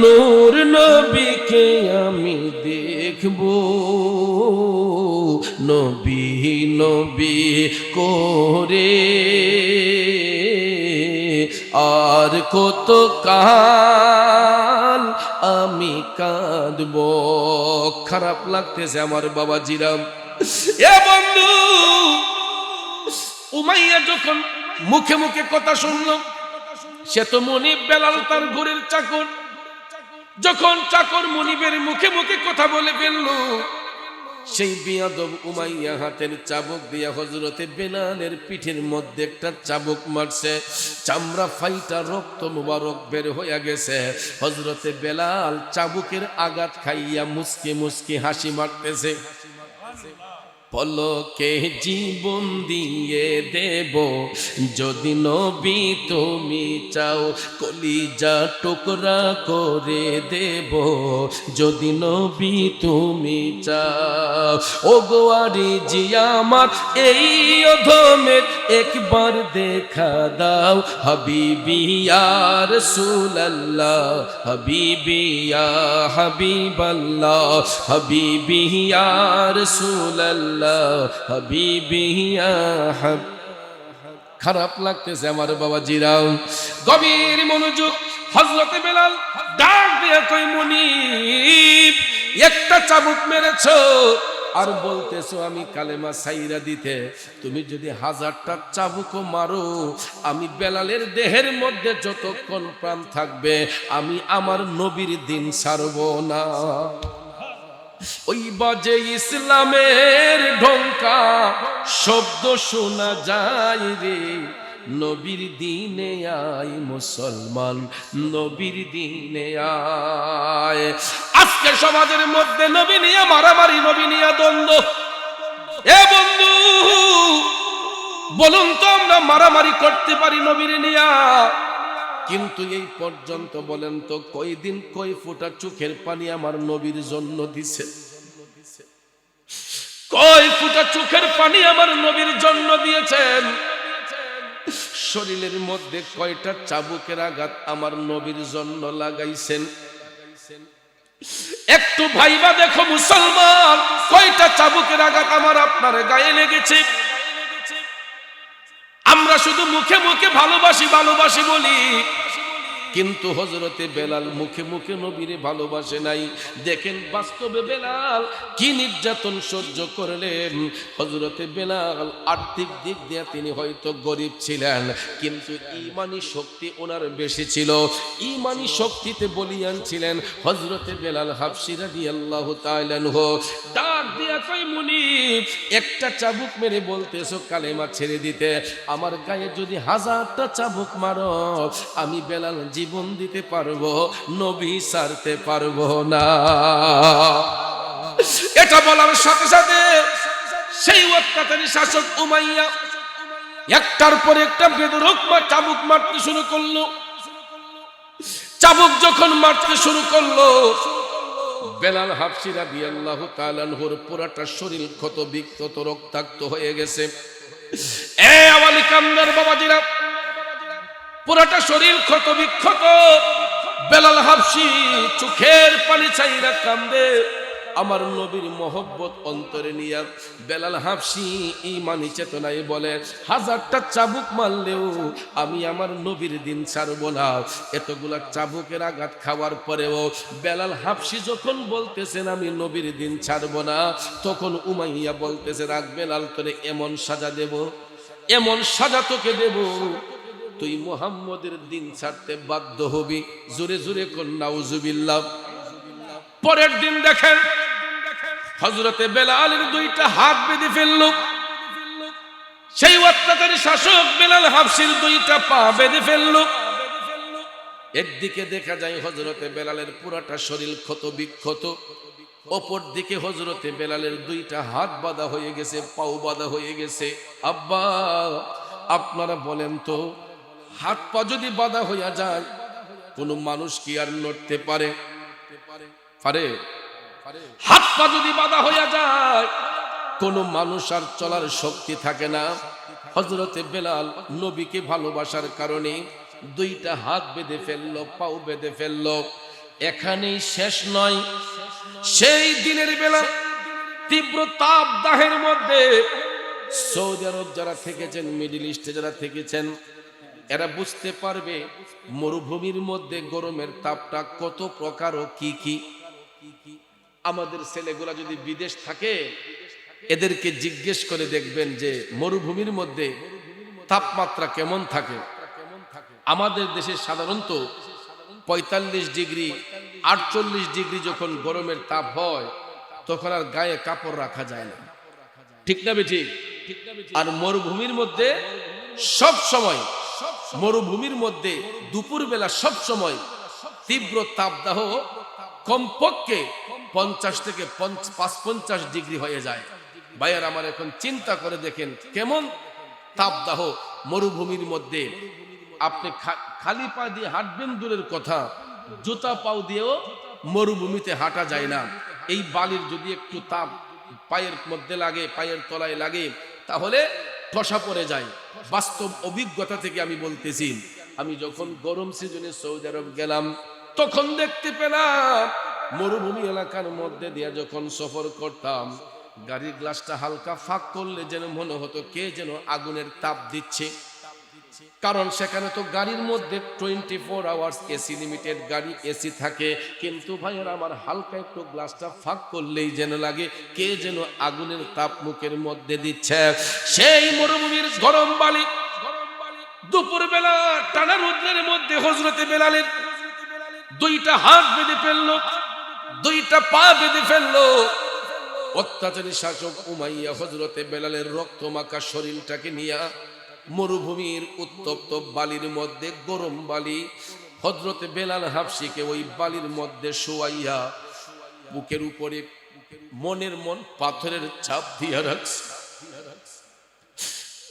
নূর নবীকে আমি দেখব, নবী নবী করে আর কত কাল আমি কাঁদব। খারাপ লাগতেছে আমার বাবাজিরাম। এ বন্ধু, উমাইয়া যখন মুখে মুখে কথা শুনল, সে তো মনিব বেলাল তার ঘরের চাকর, যখন চাকর মনিবের মুখে মুখে কথা বলে ফেলল, সেই বিয়াদব উমাইয়া হাতের চাবুক দিয়া হযরতে বেলালের পিঠের মধ্যে একটা চাবুক মারছে, চামড়া ফাইটা রক্ত মুবারক বের হইয়া গেছে। হযরতে বেলাল চাবুকের আঘাত খাইয়া মুচকি মুচকি হাসি মারতেছে, পলকে জীবন দিয়ে দেব যদি নবী তুমি চাও, কলিজা টুকরা করে দেব যদি নবী তুমি চাও, ও গোয়ারি জিয়া আমার এই অধমের একবার দেখা দাও, হাবিবি ইয়া রাসূলুল্লাহ, হাবিবি ইয়া হাবিবাল্লাহ, হাবিবি ইয়া রাসূলুল্লাহ, হাবিবি ইয়া হাব। খারাপ লাগতেছে আমার বাবা জিরাও। গভীর মনোযোগ। হযরতে বেলাল ডাক দিয়ে কই, মুনিব একটা চাবুক মেরেছো আর বলতেছো আমি কালেমা সাইরা দিতে, তুমি যদি 1000টা চাবুকও মারো, আমি বেলালের দেহের মধ্যে যতক্ষণ প্রাণ থাকবে আমি আমার নবীর দিন ছাড়ব না। ওই বাজে ইসলামের ঢঙ্কা শব্দ শোনা যায় রে, নবীর দিনে আয় মুসলমান, নবীর দিনে আয়। আজকে সমাজের মধ্যে নবী নিয়ে মারামারি, নবী নিয়ে দ্বন্দ্ব। এ বন্ধু বলুন তো, আমরা মারামারি করতে পারি নবীর নিয়া, কিন্তু এই পর্যন্ত বলেন তো কয়দিন কয় ফোঁটা চোখের পানি আমার নবীর জন্য দিছে? কয় ফোঁটা চোখের পানি আমার নবীর জন্য দিয়েছেন? শরীরের মধ্যে কয়টা চাবুকের আঘাত আমার নবীর জন্য লাগাইছেন? একটু ভাইবা দেখো মুসলমান, কয়টা চাবুকের আঘাত আমার আপনার গায়ে লেগেছে? আমরা শুধু মুখে মুখে ভালোবাসি ভালোবাসি বলি, কিন্তু হযরতে বেলাল মুখে মুখে নবীরে ভালোবাসে নাই। দেখেন বাস্তবে বেলাল কি নির্যাতন সহ্য করলেন। হযরতে বেলাল আর্থিক দিক দিয়ে তিনি হয়তো গরিব ছিলেন, কিন্তু ঈমানি শক্তি ওনার বেশি ছিল। ঈমানি শক্তিতে বলিয়ান ছিলেন হযরতে বেলাল হাবশী রাদিয়াল্লাহু তাআলা আনহু। ডাক দিয়া কই, মুনিব একটা চাবুক মেরে বলতেছো কালেমা ছেড়ে দিতে, আমার গায়ে যদি 1000টা চাবুক মারো আমি বেলাল জীবন দিতে পারবো, নবী ছাড়তে পারবো না। এটা বলার সাথে সাথে সেই অত্যাচারী শাসক উমাইয়া একটার পর একটা বেদরক চাবুক মারতে শুরু করলো। চাবুক যখন মারতে শুরু করলো, বেলাল হাবশী রাদিয়াল্লাহু তাআলা আনহুর পুরাটা শরীর ক্ষত বিক্ষত রক্তাক্ত হয়ে গেছে। এ আওয়ালি কান্দার বাবাজিরা, পুরাটা শরীর ক্ষত বিক্ষত। বেলাল হাবশী চোখের পানি ছাইরা কান্দে। আমার নবীর মহব্বত অন্তরে নিয়া বেলাল হাবশী ঈমানি চেতনায় বলে, 1000টা চাবুক মারলেও আমি আমার নবীর দিন ছাড়বো না। এতগুলা চাবুকের আঘাত খাওয়ার পরেও বেলাল হাবশী যখন বলতেছেন আমি নবীর দিন ছাড়বো না, তখন উমাইয়া বলতেছে, রাখ বেলাল, তোরে এমন সাজা দেব, এমন সাজা তোকে দেব, তুই মুহাম্মদের দিন ছাড়তে বাধ্য হবি। জোরে জোরে কোন নাউজুবিল্লাহ। পরের দিন দেখেন হযরতে বেলালের 2টা হাত বেঁধে ফেললো। সেই অত্যাচারী শাসক বেলাল হাবশীর 2টা পা বেঁধে ফেললো। একদিকে দেখা যায় হযরতে বেলালের পুরাটা শরীর ক্ষত বিক্ষত, অপর দিকে হযরতে বেলালের 2টা হাত বাঁধা হয়ে গেছে, পাও বাঁধা হয়ে গেছে। আব্বা আপনারা বলেন তো, হাত পা যদি বাঁধা হইয়া যায় কোনো মানুষ কি আর নড়তে পারে? পারে? হাত পা যদি বাঁধা হইয়া যায় কোনো মানুষ আর চলার শক্তি থাকে না। হযরতে বেলাল নবীকে ভালোবাসার কারণে 2টা হাত বেঁধে ফেললো, পাও বেঁধে ফেললো। এখানেই শেষ নয়। সেই দিনের বেলা তীব্র তাপ দাহের মধ্যে সৌদি আরব যারা থেকেছেন, মিডল ইস্টে যারা থেকেছেন, এরা বুঝতে পারবে মরুভূমির মধ্যে গরমের তাপটা কত প্রকার ও কি কি। আমাদের ছেলেগুলা যদি বিদেশ থাকে এদেরকে জিজ্ঞেস করে দেখবেন যে মরুভূমির মধ্যে তাপমাত্রা কেমন থাকে। আমাদের দেশে সাধারণত 45 ডিগ্রি 48 ডিগ্রি যখন গরমের তাপ হয় তখন আর গায়ে কাপড় রাখা যায় না, ঠিক না বেঠিক? আর মরুভূমির মধ্যে সব সময়, মরুভূমির মধ্যে দুপুর বেলা সব সময় তীব্র তাপদাহ কমপক্ষে 50 থেকে 55 ডিগ্রি হয়ে যায়। ভাইয়ার আমার এখন চিন্তা করে দেখেন কেমন তাপদাহ মরুভূমির মধ্যে। আপনি খালি পা দিয়ে হাঁটবেন দূরের কথা, জুতা পাও দিয়েও মরুভূমিতে হাঁটা যায় না। এই বালির যদি একটু তাপ পায়ের মধ্যে লাগে, পায়ের তলায় লাগে, তাহলে ঠসা পড়ে যায়। বাস্তব অভিজ্ঞতা থেকে আমি বলতেছি। আমি যখন গরম সিজনে সৌদি আরব গেলাম তখন দেখতে পেলাম মরুভূমি এলাকার মধ্যে দিয়ে যখন সফর করতাম, গাড়ির গ্লাসটা হালকা ফাঁক করলে যেন মনে হতো কে যেন আগুনের তাপ দিচ্ছে। কারণ সেখানে তো গাড়ির মধ্যে 24 আওয়ার্স এসি, লিমিটেড গাড়ি এসি থাকে। কিন্তু ভাইয়ের আমার, হালকা একটু গ্লাসটা ফাঁক করলেই যেন লাগে কে যেন আগুনের তাপ মুখের মধ্যে দিচ্ছে। সেই মরুভূমির গরম বালি দুপুর বেলা টানা রোদ্রের মধ্যে হযরতে বেলালের দুইটা হাত বেঁধে ফেললো, দুইটা পা বেঁধে ফেললো। অত্যাচারী শাসক উমাইয়া হযরতে বেলালের রক্তমাখা শরীরটাকে নিয়ে মরুভূমির উত্তপ্ত বালির মধ্যে, গরম বালি, হযরতে বেলাল হাবশিকে ওই বালির মধ্যে শোয়াইয়া বুকের উপরে মনের মন পাথরের চাপ দিয়া রাখছে।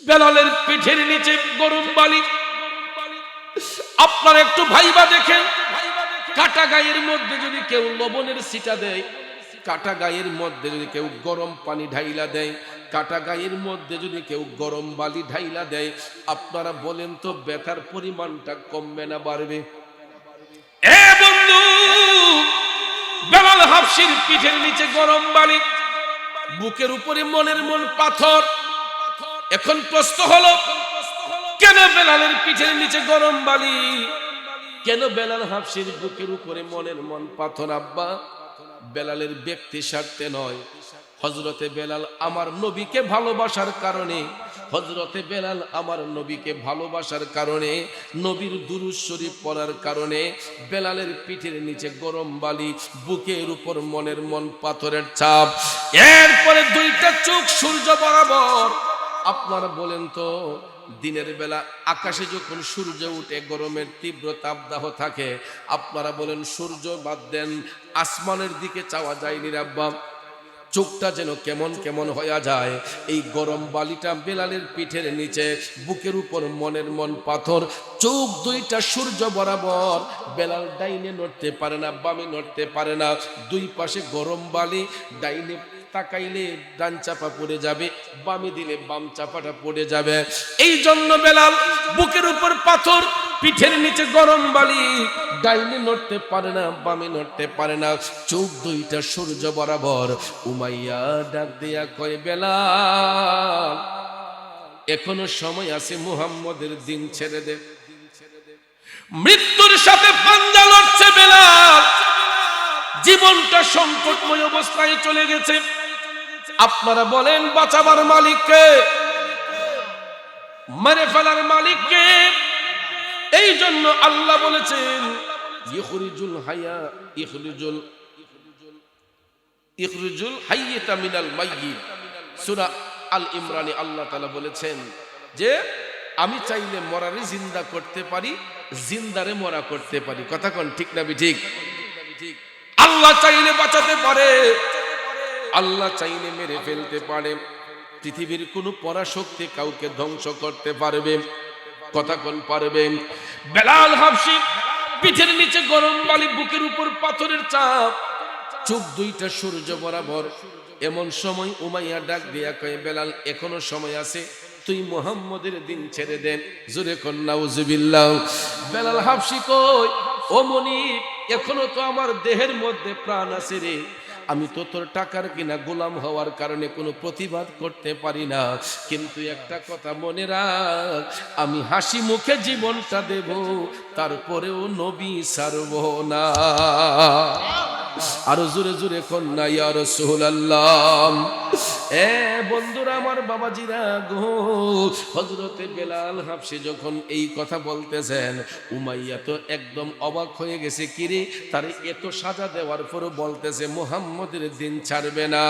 বেলালের পিঠের নিচে গরম বালি। আপনারা একটু ভাইবা দেখেন, কাটা গায়ের মধ্যে যদি কেউ লবণের ছিটা দেয়, কাটা গায়ের মধ্যে যদি কেউ গরম পানি ঢাইলা দেয়, কাটা গায়ের মধ্যে যদি কেউ গরম বালি ঢাইলা দেয়, আপনারা বলেন তো ব্যথার পরিমাণটা কমবে না বাড়বে? এ বন্ধু, বেলাল হাবশির পিঠের নিচে গরম বালি, বুকের উপরে মনের মন পাথর। এখন প্রশ্ন হলো, কেন বেলালের পিঠের নিচে গরম বালি? কেন বেলাল হাবশির বুকের উপরে মনের মন পাথর? আব্বা, বেলালের ব্যক্তি স্বার্থে নয়, হযরতে বেলাল আমার নবীকে ভালোবাসার কারণে, হযরতে বেলাল আমার নবীকে ভালোবাসার কারণে, নবীর দুরূদ শরীফ পড়ার কারণে বেলালের পিঠের নিচে গরম বালি, বুকের উপর মনের মন পাথরের চাপ। এরপরে দুইটা চোখ সূর্য বরাবর। আপনারা বলেন তো, দিনের বেলা আকাশে যখন সূর্য উঠে গরমের তীব্র তাপদাহ থাকে, আপনারা বলেন সূর্য বাদ দেন, আসমানের দিকে চাওয়া যায় নিরাব্বা, চোখটা যেন কেমন কেমন হয়ে যায়। এই গরম বালিটা বেলালের পিঠের নিচে, বুকের উপর মনের মন পাথর, চোখ দুইটা সূর্য বরাবর। বেলাল ডাইনে নড়তে পারে না, বামে নড়তে পারে না, দুই পাশে গরম বালি। ডাইনে তাকাইলে ডান চাপা পড়ে যাবে, বামে দিলে বাম চাপাটা পড়ে যাবে। এই জন্য বেলাল বুকের উপর পাথর, পিঠের নিচে গরম বালি, ডাইনে নড়তে পারে না, বামে নড়তে পারে না, চোখ দুইটা সূর্য বরাবর। উমাইয়া ডাক দিয়া কয়, বেলাল এখনো সময় আছে, মুহাম্মদের দিন ছেড়ে দে। মৃত্যুর সাথে পাঞ্জা লড়ছে বেলাল, জীবনটা সংকটময় অবস্থায় চলে গেছে। আপনারা বলেন বাঁচাবার মালিককে, মেরে ফেলার মালিককে? এই জন্য আল্লাহ বলেছেন, ইখরিজুল হাইয়া ইখরিজুল হাইয়্যিতা মিনাল মাইয়্যিত। সূরা আল ইমরানে আল্লাহ তাআলা বলেছেন যে আমি চাইলে মরারে জিন্দা করতে পারি, জিন্দারে মরা করতে পারি। কথা কোন ঠিক না ঠিক? আল্লাহ চাইলে বাঁচাতে পারে, আল্লাহ চাইলে মেরে ফেলতে পারে। পৃথিবীর কোন পরাশক্তি কাউকে ধ্বংস করতে পারবে? কথা কোন পারবে? বেলাল হাবশি পিঠের নিচে গরম বালি, বুকের উপর পাথরের চাপ, চোখ দুইটা সূর্য বরাবর। এমন সময় উমাইয়া ডাক দিয়া কয়, বেলাল এখনো সময় আছে, তুই মুহাম্মদের দিন ছেড়ে দেন। জোরে কোন নাউজুবিল্লাহ। বেলাল হাবশি কই, ও মনি, এখনো তো আমার দেহের মধ্যে প্রাণ আছে রে, আমি তো তোর টাকার কিনা গোলাম হওয়ার কারণে কোনো প্রতিবাদ করতে পারি না, কিন্তু একটা কথা মনে রাখ, আমি হাসি মুখে জীবনটা দেব, তারপরেও নবী ছাড়ব না। আরো জোরে জোরে কন্যা ইয়া রাসূলুল্লাহ। এ বন্ধুরা আমার, বাবাজিরা গো, হযরতে বেলাল হাবশি যখন এই কথা বলতেছেন, উমাইয়া তো একদম অবাক হয়ে গেছে। কিরে, তার এত সাজা দেওয়ার পরও বলতেছে মুহাম্মদের দিন ছাড়বে না।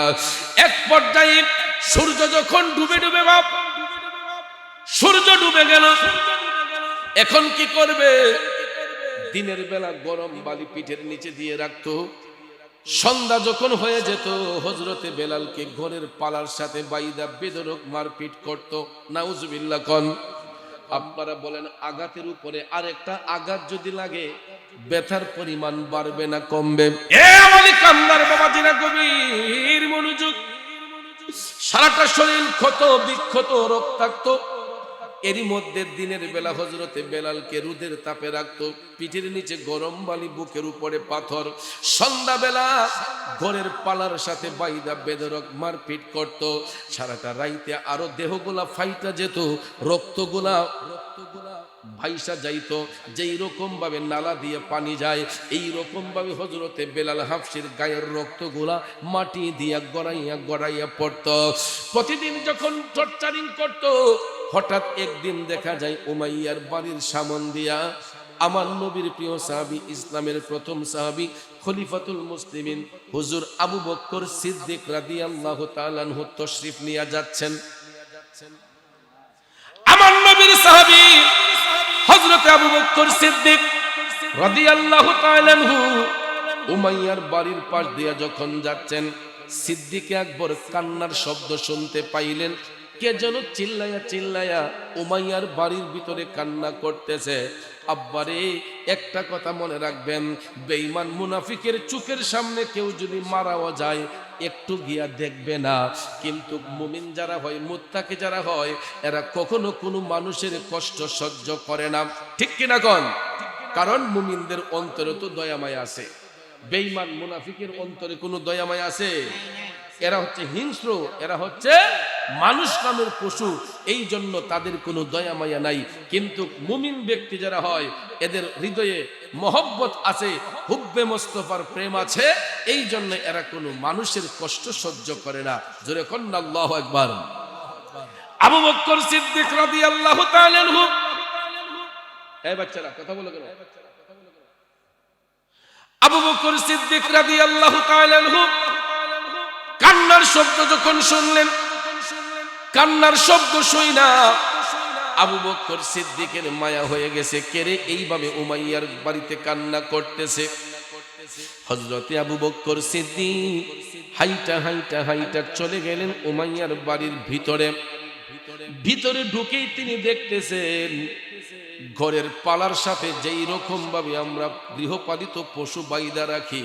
এক পর্যায়ে সূর্য যখন ডুবে ডুবে, বাপ সূর্য ডুবে গেল, এখন কি করবে? দিনের বেলা গরম বালি পিঠের নিচে দিয়ে রাখতো, সন্ধ্যা যখন হয়ে যেত হযরতে বেলালকে ঘরের পালার সাথে বাইদা বেদরক মারপিট করত। নাউজুবিল্লাহ কোন। আপনারা বলেন, আঘাতের উপরে আরেকটা আঘাত যদি লাগে, ব্যথার পরিমাণ বাড়বে না কমবে? এ আমাদের কান্দার বাবাজিরা, গভীর মনোযোগ। সারাটা শরীর ক্ষত বিক্ষত, রক্তাক্ত। এরই মধ্যে দিনের বেলা হযরতে বেলালকে রোদের তাপে রাখতো, পিঠের নিচে গরম বালি, বুকের উপরে পাথর। সন্ধ্যাবেলা ঘরের পালার সাথে বাইদা বেদরক মারপিট করত। সারাটা রাইতে আরো দেহগুলা ফাইটা যেত, রক্তগুলা ভাইসা যাইতো, যেই রকম ভাবে নালা দিয়ে পানি যায় এই রকম ভাবে হযরতে বেলাল হাফসির গায়ের রক্তগুলা মাটি দিয়া গড়াইয়া গড়াইয়া পড়তো। প্রতিদিন যখন টর্চারিং করত, হঠাৎ একদিন দেখা যায় উমাইয়ার বাড়ির সামন দিয়া আমার নবীর প্রিয় সাহাবী, ইসলামের প্রথম সাহাবী, খলিফাতুল মুসলিমিন হুজুর আবু বকর সিদ্দিক রাদিয়াল্লাহু তাআলা আনহু তশরিফ নিয়ে যাচ্ছেন। আমার নবীর সাহাবী হযরত আবু বকর সিদ্দিক রাদিয়াল্লাহু তাআলা আনহু উমাইয়ার বাড়ির পাশ দিয়ে যখন যাচ্ছেন, সিদ্দিক আকবর কান্নার শব্দ শুনতে পাইলেন। কে যেন চিল্লায়া চিল্লায়া উমাইয়ার বাড়ির ভিতরে কান্না করতেছে। আব্বারে, একটা কথা মনে রাখবেন, বেঈমান মুনাফিকের চোখের সামনে কেউ যদি মারাও যায় একটু গিয়া দেখবে না, কিন্তু মুমিন যারা হয়, মুত্তাকি যারা হয়, এরা কখনো কোনো মানুষের কষ্ট সহ্য করে না। ঠিক কিনা কোন? কারণ মুমিনদের অন্তরে তো দয়ামায়া আছে। বেঈমান মুনাফিকের অন্তরে কোনো দয়ামায়া আছে? এরা হচ্ছে হিংস্র, এরা হচ্ছে মানুষ নামের পশু, এই জন্য তাদের কোনো দয়া মায়া নাই। কিন্তু মুমিন ব্যক্তি যারা হয় এদের হৃদয়ে মহব্বত আছে, হুব্বে মোস্তফার প্রেম আছে, এই জন্য এরা কোনো মানুষের কষ্ট সহ্য করে না। জোরে কন্না আল্লাহু আকবার। আবু বকর সিদ্দিক রাদিয়াল্লাহু তাআলা আনহু, এই বাচ্চারা কথা বলো কেন? আবু বকর সিদ্দিক রাদিয়াল্লাহু তাআলা আনহু কান্নার শব্দ যখন শুনলেন, কান্নার শব্দ শুইনা আবু বকর সিদ্দিকের মায়া হয়ে গেছে। কেরে এইভাবে উমাইয়ার বাড়িতে কান্না করতেছে? হযরতে আবু বকর সিদ্দিক হাইটা হাইটা হাইটা চলে গেলেন উমাইয়ার বাড়ির ভিতরে। ভিতরে ঢুকেই তিনি দেখতেছেন ঘরের পালার সাথে যেই রকম ভাবে আমরা গৃহপালিত পশু বাইদা রাখি,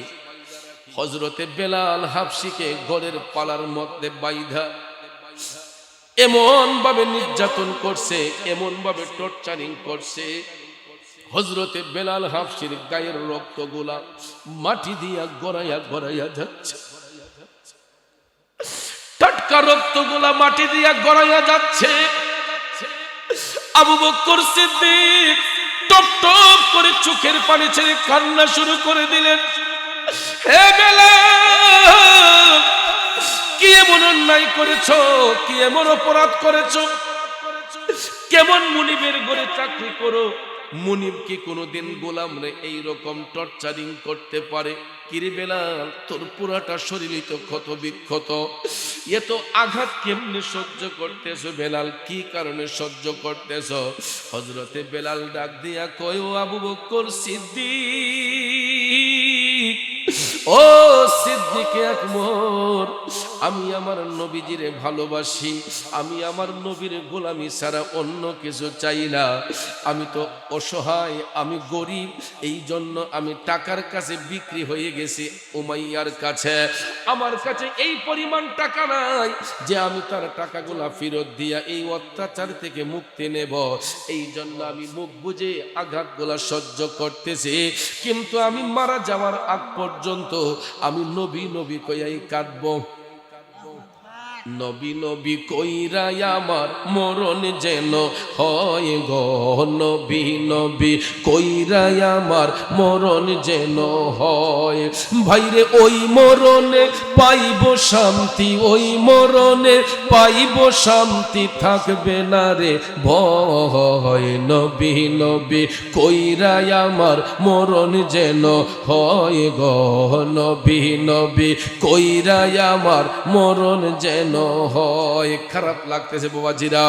হযরতে বেলাল হাফসিকে ঘরের পালার মধ্যে বাইধা এমন ভাবে নির্যাতন করছে, এমন ভাবে টর্চারিং করছে, হযরতে বেলাল হাফসির গায়ের রক্তগুলা মাটি দিয়া গড়াইয়া গড়াইয়া যাচ্ছে। টাটকা রক্তগুলা মাটি দিয়া গড়াইয়া যাচ্ছে। আবু বকর সিদ্দিক টপ টপ করে চোখের পানি ছেড়ে কান্না শুরু করে দিলেন। হে বেলাল, কি এমন অন্যায় করেছো? কি এমন অপরাধ করেছো? কেমন মুনিবের ঘরে চাকরি করো? মুনিব কি কোনোদিন গোলামরে এইরকম টর্চারিং করতে পারে? কিরে বেলাল, তোর পুরাটা শরীরই তো ক্ষত বিক্ষত, এত আঘাত কেমনে সহ্য করতেছো? বেলাল, কি কারণে সহ্য করতেছো? হযরতে বেলাল ডাক দিয়া কয়, ও আবু বকর সিদ্দিক, ও সিদ্দিক আকবর, আমি আমার নবীজিরে ভালোবাসি, আমি আমার নবীর গোলামি ছাড়া অন্য কিছু চাই না। আমি তো অসহায়, আমি গরিব, এই জন্য আমি টাকার কাছে বিক্রি হয়ে গেছি উমাইয়ার কাছে। আমার কাছে এই পরিমাণ টাকা নাই যে আমি তার টাকাগুলা ফেরত দিয়া এই অত্যাচার থেকে মুক্তি নেব, এই জন্য আমি মুখ বুজে আঘাতগুলা সহ্য করতেছি। কিন্তু আমি মারা যাওয়ার আগ পর্যন্ত আমি নবী নবী কইয়াই কাঁদবো। নবী নবী কইরাই আমার মরণ যেন হয় গো, নবী নবী কইরাই আমার মরণ যেন হয়। ভাইরে, ওই মরণে পাইব শান্তি, ওই মরণে পাইব শান্তি, থাকবে না রে ভয়। নবী নবী কইরাই আমার মরণ যেন হয় গো, নবী নবী কইরাই আমার মরণ যেন হয়। খারাপ লাগতেছে বাবাজিরা?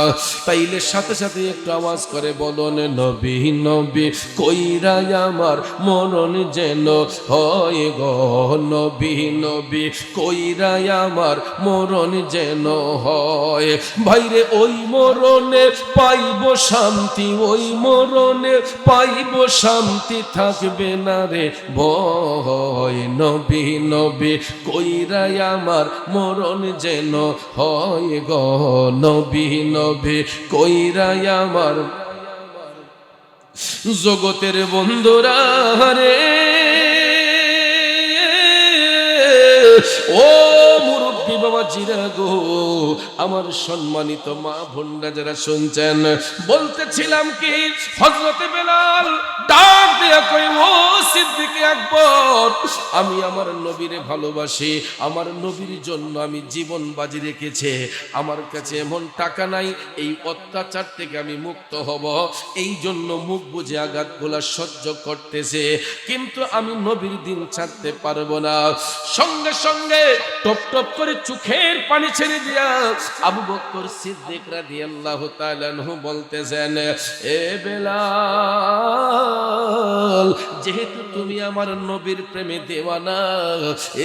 তাইলে সাথে সাথে একটু আওয়াজ করে বলুন, নবী নবী কইরাই আমার মরণ যেন হয় গো, নবী নবী কইরাই আমার মরণ যেন হয়। ভাইরে, ওই মরণে পাইব শান্তি, ওই মরণে পাইব শান্তি, থাকবে না রে ভয়। নবী নবী কইরাই আমার মরণ যেন হয় গো, নবী নবী কইরাই আমার। জগতের বন্ধুরা রে, ও মুরব্বী কি বাবা জিরা গো, আমার সম্মানিত মা বোনরা যারা শুনছেন, বলতেছিলাম কি, হযরতে বেলাল ডাক দিয়া কই, ও সিদ্দিক আকবর, আমি আমার নবীরে ভালোবাসি, আমার নবীর জন্য আমি জীবন বাজি রেখেছি, আমার কাছে এমন টাকা নাই এই অত্যাচার থেকে আমি মুক্ত হব, এই জন্য মুখ বুজে আঘাতগুলা সহ্য করতেছে, কিন্তু আমি নবীর দিন ছাড়তে পারবো না। সঙ্গে সঙ্গে টপ টপ করে চোখের পানি ছেড়ে দিয়া আবু বকর সিদ্দিক রাদিয়াল্লাহু তাআলা আনহু বলতেছেন, এ বেলাল, যেহেতু তুমি আমার নবীর প্রেমে দেওয়ানা,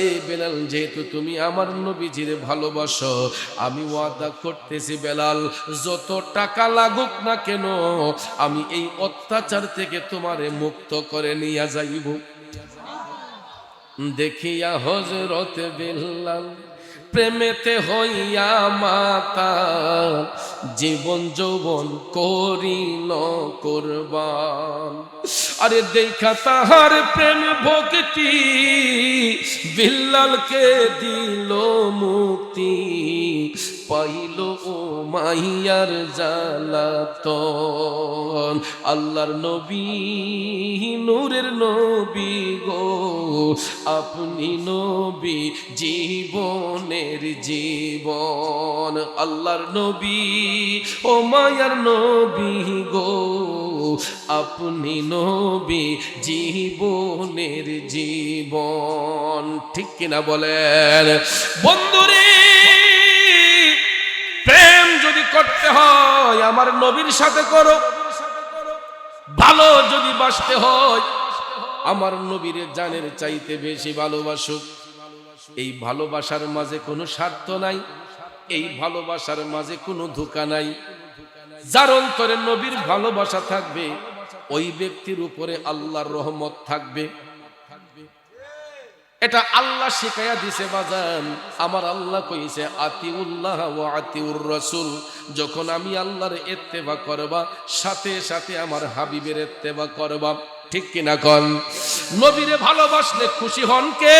এ বেলাল, যেহেতু তুমি আমার নবীজির ভালোবাসো, আমি ওয়াদা করতেছি বেলাল, যত টাকা লাগুক না কেন আমি এই অত্যাচার থেকে তোমারে মুক্ত করে নিয়ে যাইব। দেখিয়া হযরত বেলাল প্রেমেতে হইয়া মাতা, জীবন যৌবন করিল কুরবান। আরে দেখা তাহার প্রেম ভক্তি বিল্লালকে দিল মুক্তি, পাইল ও মাইয়ার জালাতন। আল্লাহর নবী নূরের নবী গো, আপনি নবী জীবনের জীবন। আল্লাহর নবী ও মায়ার নবী গো, আপনি নবী জীবনের জীবন। ঠিক কিনা বলেন বন্ধুরে? প্রেম যদি করতে হয় আমার নবীর সাথে করো, ভালো যদি বাসতে হয় আমার নবীর জানের চাইতে বেশি ভালোবাসো। এই ভালোবাসার মাঝে কোনো স্বার্থ নাই, এই ভালোবাসার মাঝে কোনো ধোঁকা নাই। যার অন্তরে নবীর ভালোবাসা থাকবে ওই ব্যক্তির উপরে আল্লাহর রহমত থাকবে। এটা আল্লাহ শিখাইয়া দিছে বাজান। আমার আল্লাহ কইছে আতিউল্লাহ ওয়া আতিউর রাসূল। যখন আমি আল্লাহর ইত্তেবা করবা, সাথে সাথে আমার হাবিবের ইত্তেবা করবা। ঠিক কিনা কোন? নবীরে ভালোবাসলে খুশি হন কে?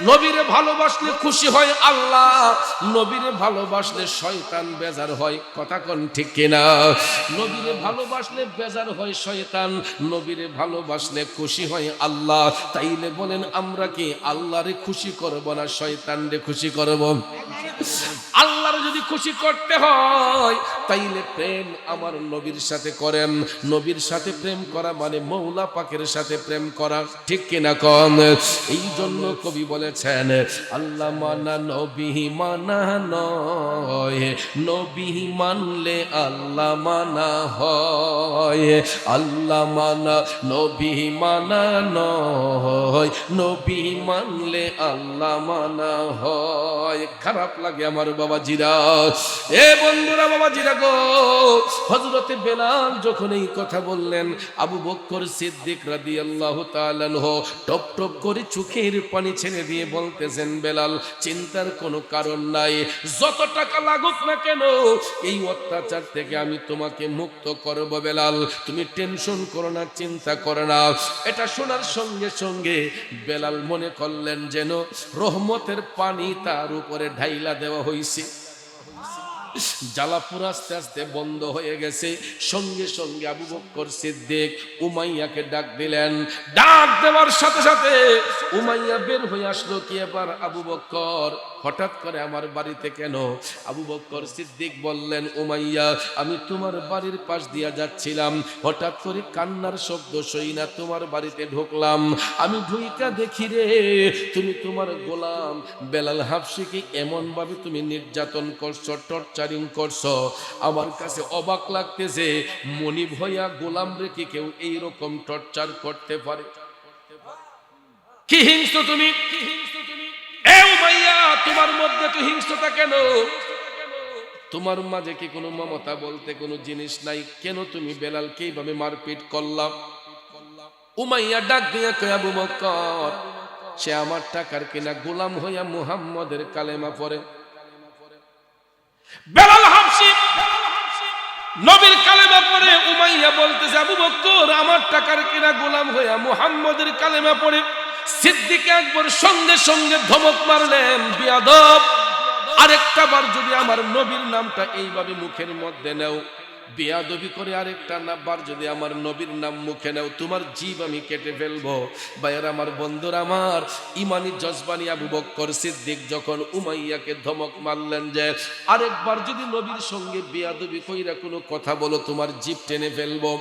নবীরে ভালোবাসলে খুশি হয় আল্লাহ, নবীরে ভালোবাসলে শয়তান বেজার হয়। কথা কোন ঠিক কিনা? নবীরে ভালোবাসলে বেজার হয় শয়তান, নবীরে ভালোবাসলে খুশি হয় আল্লাহ। তাইলে বলেন আমরা কি আল্লাহরে খুশি করব না শয়তানরে খুশি করব? আল্লাহর যদি খুশি করতে হয় তাইলে প্রেম আমার নবীর সাথে করেন। নবীর সাথে প্রেম করা মানে মৌলা পাকের সাথে প্রেম করা। ঠিক কিনা কম? এই জন্য কবি বলেছেন আল্লাহ মানা নবী মানা নয়, নবী মানলে আল্লাহ মানা হয়। আল্লাহ মানা নবী মানা নয়, নবী মানলে আল্লাহ মানা হয়। খারাপ লাগে আমার বাবাজিরা, এ বন্ধুরা বাবাজিরা গো। হযরতে বেলাল যখন এই কথা বললেন, আবু বকর সিদ্দিক রাদিয়াল্লাহু তাআলা আনহু টপ টপ করে চোখের পানি ছেড়ে দিয়ে বলতেছেন, বেলাল চিন্তার কোনো কারণ নাই, যত টাকা লাগুক না কেন এই অত্যাচার থেকে আমি তোমাকে মুক্ত করব। বেলাল তুমি টেনশন করো না, চিন্তা করো না। এটা শোনার সঙ্গে সঙ্গে বেলাল মনে করলেন যেন রহমতের পানি তার উপরে ঢাইলা দেওয়া হয়েছে। জ্বালাপুর আস্তে আস্তে বন্ধ হয়ে গেছে। সঙ্গে সঙ্গে আবু বকর সিদ্দিক উমাইয়াকে ডাক দিলেন। ডাক দেওয়ার সাথে সাথে উমাইয়া বের হয়ে আসলো। কি এবার আবু বকর হঠাৎ করে আমার বাড়িতে কেন? আবু বকর সিদ্দিক বললেন, উমাইয়া আমি তোমার বাড়ির পাশ দিয়া যাচ্ছিলাম, হঠাৎ করে কান্নার শব্দ শুই না তোমার বাড়িতে ঢুকলাম। আমি ঢুইকা দেখি রে তুমি তোমার গোলাম বেলাল হাবশিকে এমন ভাবে তুমি নির্যাতন করছো, টর্চারিং করছো। আমার কাছে অবাক লাগতেছে, মনিব হইয়া গোলাম রেখে কেউ এইরকম টর্চার করতে পারে? কি হিংস্র তুমি! এ উমাইয়া তোমার মধ্যে তো হিংস্রতা কেন? তোমার মাঝে কি কোনো মমতা বলতে কোনো জিনিস নাই? কেন তুমি বেলালকে এইভাবে মারপিট করলাম? উমাইয়া ডাক দিয়া কয়, আবু বকর সে আমার টাকার কিনা গোলাম হইয়া মুহাম্মদের কালেমা পড়ে। বেলাল হাবশী নবীর কালেমা পড়ে। উমাইয়া বলতেছে, আবু বকর আমার টাকার কিনা গোলাম হইয়া মুহাম্মদের কালেমা পড়ে। সিদ্দিক আকবর সঙ্গে সঙ্গে ধমক মারলেন, বিয়াদব, আরেকটা বার যদি আমার নবীর নামটা এইভাবে মুখের মধ্যে নেও, বেয়াদবি করে আরেকটা বার যদি আমার নবীর নাম মুখে নেও, তোমার জীব আমি কেটে ফেলবো। ভাইয়ের আমার, বন্ধুরা আমার, ইমানি জজবানি আবু বকর সিদ্দিক যখন উমাইয়াকে ধমক মারলেন যে আরেকবার যদি নবীর সঙ্গে বেয়াদবি কইরা কোনো কথা বলো তোমার জীব টেনে ফেলবো,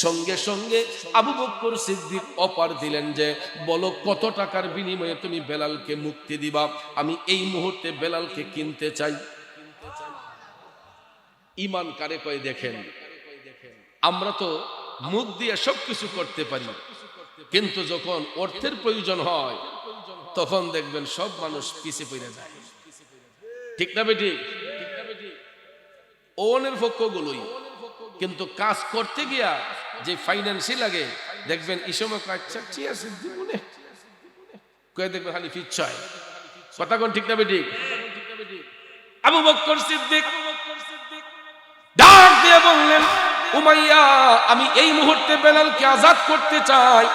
সঙ্গে সঙ্গে আবু বকর সিদ্দিক অপার দিলেন যে বলো কত টাকার বিনিময়ে তুমি বেলালকে মুক্তি দিবা, আমি এই মুহূর্তে বেলালকে কিনতে চাই। ইমান কারে কয় দেখেন, আমরা তো মুখ দিয়ে সবকিছু করতে পারি, কিন্তু যখন অর্থের প্রয়োজন হয় তখন দেখবেন সব মানুষ পিছিয়ে পড়ে যায়। ঠিক না বেঠিক? ওনের পক্ষগুলোই, কিন্তু কাজ করতে গিয়া যে ফাইন্যান্সই লাগে দেখবেন এই সময় আচ্ছা ঠিক আছে জীবনে কয়ে দেখবেন খালি ফিচ্ছয় কথা কোন। ঠিক না বেঠিক? আবু বকর সিদ্দিক ডাক দিয়ে বললেন, উমাইয়া আমি এই মুহূর্তে বেলালকে আজাদ করতে চাই,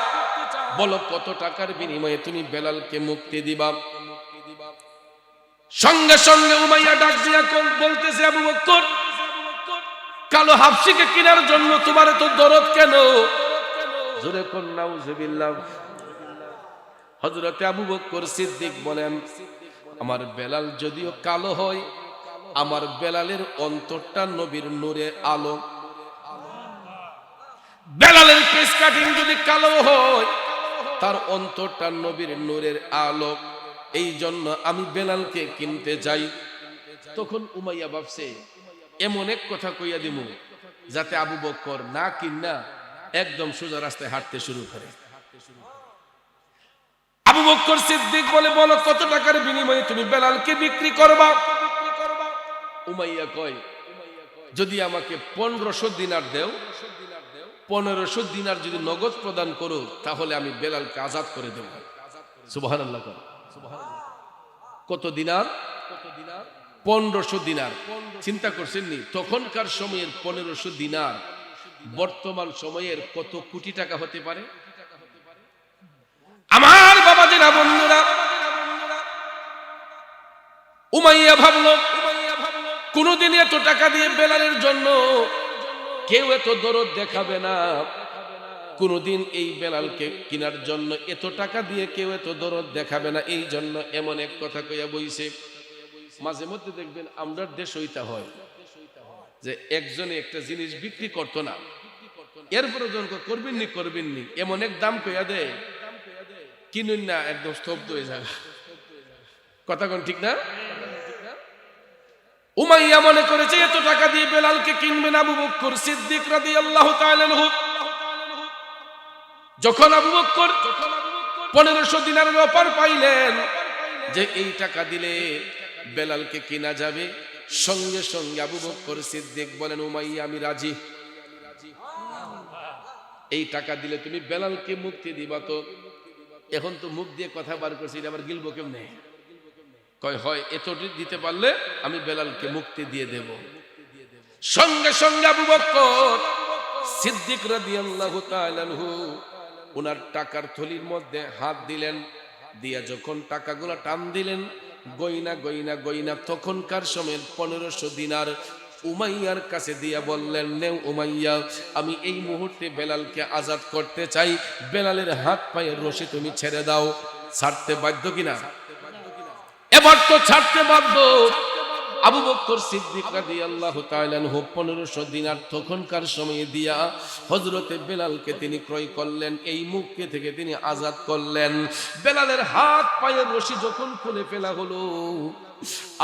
বলো কত টাকার বিনিময়ে তুমি বেলালকে মুক্তি দিবা। সঙ্গে সঙ্গে উমাইয়া ডাক দিয়া বলতেছে, আবু বকর, কালো হাফসিকে কেনার জন্য তোমার তো দরদ কেন? জোরে কোন নাউজুবিল্লাহ। হযরতে আবু বকর সিদ্দিক বলেন, আমার বেলাল যদিও কালো হয়, আমার বেলালের অন্তরটা নবীর নূরে আলো। বেলালের কেস কাটিং যদি কালো হয়, তার অন্তরটা নবীর নূরের আলো। এই জন্য আমি বেলালকে কিনতে চাই। তখন উমাইয়া ভাবছে এমন এক কথা কইয়া দিমু যাতে আবু বকর না কিনা একদম সোজা রাস্তায় হাঁটতে শুরু করে। আবু বকর সিদ্দিক বলে, বলো কত টাকার বিনিময়ে তুমি বেলালকে বিক্রি করবা? উমাইয়া কয়, যদি আমাকে 1500 দিনার দেও, 1500 দিনার যদি নগদ প্রদান করো, তাহলে আমি বেলালকে আজাদ করে দেব। সুবহানাল্লাহ। কত দিনার? 1500 দিনার। চিন্তা করছেন নি তখনকার সময়ের 1500 দিনার বর্তমান সময়ের কত কোটি টাকা হতে পারে? আমার বাবাজিরা, বন্ধুরা, উমাইয়া ভাবলো কোনদিন এত টাকা দিয়ে বেলালের জন্য কেউ এত দরদ দেখাবে না, কোনদিন এই বেলালকে কেনার জন্য এত টাকা দিয়ে কেউ এত দরদ দেখাবে না। এই জন্য এমন এক কথা কইয়া বইছে। মাঝে মধ্যে দেখবেন আমরা দেশ হইতা হয় যে একজনে একটা জিনিস বিক্রি করতো না, এরপরে যখন করবেননি এমন এক দাম কইয়া দেয়, কিনুন না, একদম স্তব্ধ হয়ে যাবে। কথা কোন ঠিক না? উমাইয়া মনে করেছে এত টাকা দিয়ে বেলালকে কিনবেন আবু বকর সিদ্দিক রাদিয়াল্লাহু তাআলা আনহু। যখন আবু বকর 1500 দিনারের অফার পাইলেন যে এই টাকা দিলে বেলালকে কিনা যাবে, সঙ্গে সঙ্গে আবু বকর সিদ্দিক বলেন, উমাইয়া আমি রাজি, এই টাকা দিলে তুমি বেলালকে মুক্তি দিবা। তো এখন তো মুখ দিয়ে কথা বার করছি, আবার গিলবো কেমনে? কয় হয় এতটি দিতে পারলে আমি বেলালকে মুক্তি দিয়ে দেব। সঙ্গে সঙ্গে আবু বকর সিদ্দিক রাদিয়াল্লাহু তাআলা আনহু ওনার টাকার থলির মধ্যে হাত দিলেন, দিয়া যখন টাকাগুলো টান দিলেন, গয়না তখনকার সময়ের 1500 দিনার উমাইয়ার কাছে দিয়া বললেন, নেও উমাইয়া, আমি এই মুহূর্তে বেলালকে আজাদ করতে চাই, বেলালের হাত পায়ের রশি তুমি ছেড়ে দাও। ছাড়তে বাধ্য কিনা? এবার তো ছাড়তে বাধ্য। আবু বকর সিদ্দিক রাদিয়াল্লাহু তাআলা আনহু 1500 দিনার তখনকার সময়ে দিয়া হযরতে বেলালকে তিনি ক্রয় করলেন, এই মুক্তি থেকে তিনি আজাদ করলেন। বেলালের হাত পায়ের রশি যখন খুলে ফেলা হলো,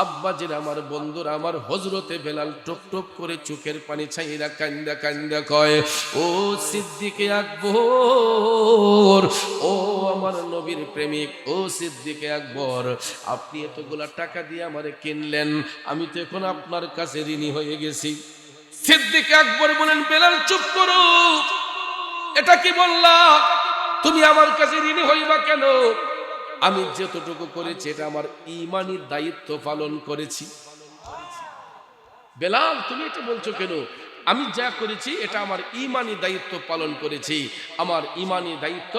আব্বাজির আমার বন্ধুরা আমার, হযরতে বেলাল টপ টপ করে চোখের পানি ছাইরা কান্দা কান্দা কয়, ও সিদ্দিকে আকবর, ও আমার নবীর প্রেমিক, ও সিদ্দিকে আকবর, আপনি এতগুলা টাকা দিয়ে আমারে কিনলেন, আমি তো এখন আপনার কাছে ঋণী হয়ে গেছি। সিদ্দিকে আকবর বলেন, বেলাল চুপ করো, এটা কি বললা? তুমি আমার কাছে ঋণী হইবা কেন? আমি যতটুকু করেছি এটা আমার ঈমানি দায়িত্ব পালন করেছি। বেলাল তুমি এটা বলছো কেন? আমি যা করেছি এটা আমার ঈমানি দায়িত্ব পালন করেছি, আমার ঈমানি দায়িত্ব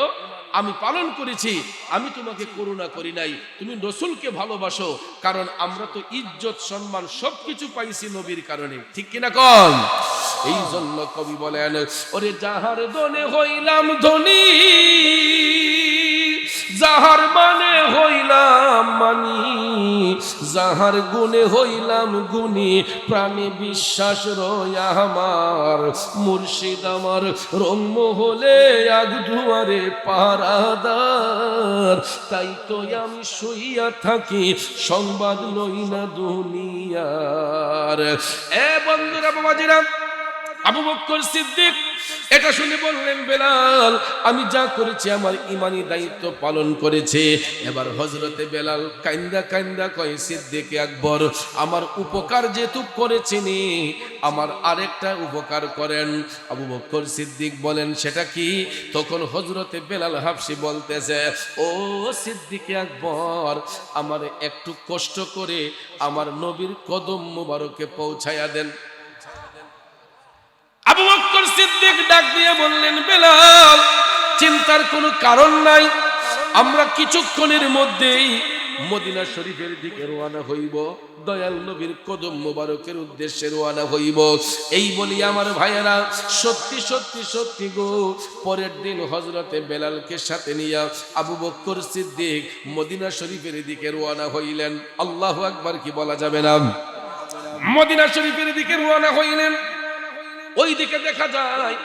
আমি পালন করেছি, আমি তোমাকে করুণা করি নাই। তুমি রসুলকে ভালোবাসো, কারণ আমরা তো ইজ্জত সম্মান সবকিছু পাইছি নবীর কারণে, ঠিক কিনা কন? এই জন্য কবি বলেন, ওরে যাহার দনে হইলাম ধনী, যাহার মানে হইলাম মানি, যাহার গুণে হইলাম গুণী, প্রাণে বিশ্বাস রয়া আমার, মুর্শিদ আমার রংমহলে আগ দুয়ারে পারাদার, তাই তো আমি শুইয়া থাকি সংবাদ লই না দুনিয়ার। এ বন্ধুরা, বাবাজিরা, আবু বকর সিদ্দিক এটা শুনে বললেন, বেলাল আমি যা করেছি আমার ইমানি দায়িত্ব পালন করেছে। এবার হযরতে বেলাল কান্দা কান্দা কয়, সিদ্দিক আকবর আমার উপকার যেহেতু করেছেনি, আমার আরেকটা উপকার করেন। আবু বকর সিদ্দিক বলেন, সেটা কি? তখন হযরতে বেলাল হাবশি বলতেছে, ও সিদ্দিক আকবর, আমার একটু কষ্ট করে আমার নবীর কদম মুবারকে পৌঁছায়া দেন। আবু বকর সিদ্দিক ডাক দিয়ে বললেন, বেলাল চিন্তার কোনো কারণ নাই, আমরা কিছুক্ষণের মধ্যেই মদিনা শরীফের দিকে রওনা হইব, দয়াল নবীর কদম মোবারকের উদ্দেশ্যে রওনা হইব। এই বলি আমার ভাইয়েরা, সত্যি সত্যি সত্যি গো, পরের দিন হযরতে বেলালকে সাথে নিয়ে আবু বকর সিদ্দিক মদিনা শরীফের দিকে রওনা হইলেন। আল্লাহু আকবার কি বলা যাবে না? মদিনা শরীফের দিকে রওনা হইলেন। ওই দিকে দেখা যায়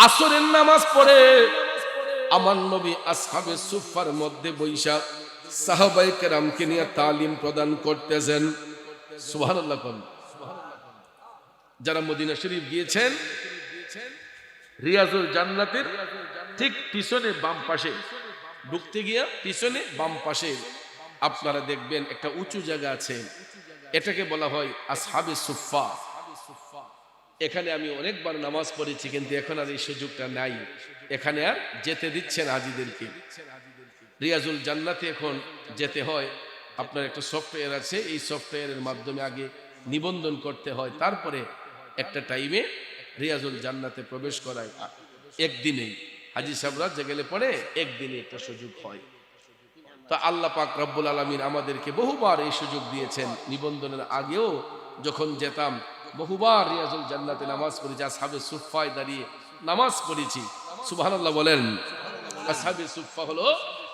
আসরের নামাজ পড়ে আমার নবী আসহাবে সুফার মধ্যে বৈশা সাহাবায়ে কেরামকে নিয়ে তালিম প্রদান করতেছেন। সুবহানাল্লাহ। যারা মদিনা শরীফ গিয়েছেন, রিয়াজুল জান্নাতের ঠিক পিছনে বাম পাশে ঢুকতে গিয়া পিছনে বাম পাশে আপনারা দেখবেন একটা উঁচু জায়গা আছে, এটাকে বলা হয় আসহাবে সুফা। এখানে আমি অনেকবার নামাজ পড়েছি, কিন্তু এখন আর এই সুযোগটা নাই, এখানে আর যেতে দিচ্ছেন হাজীদেরকে। রিয়াজুল জান্নাতে এখন যেতে হয়, আপনার একটা সফটওয়্যার আছে, এই সফটওয়্যারের মাধ্যমে আগে নিবন্ধন করতে হয়, তারপরে একটা টাইমে রিয়াজুল জান্নাতে প্রবেশ করায়। একদিনেই হাজী সাহেবরা যে গেলে পরে একদিনে একটা সুযোগ হয়। তো আল্লাহ পাক রব্বুল আলামিন আমাদেরকে বহুবার এই সুযোগ দিয়েছেন। নিবন্ধনের আগেও যখন যেতাম বহুবার রিয়াজুল জান্নাতে নামাজ পড়েছি, আসহাবে সুফফায় দাঁড়িয়ে নামাজ পড়েছি। সুবহানাল্লাহ বলেন। আসহাবে সুফফা হলো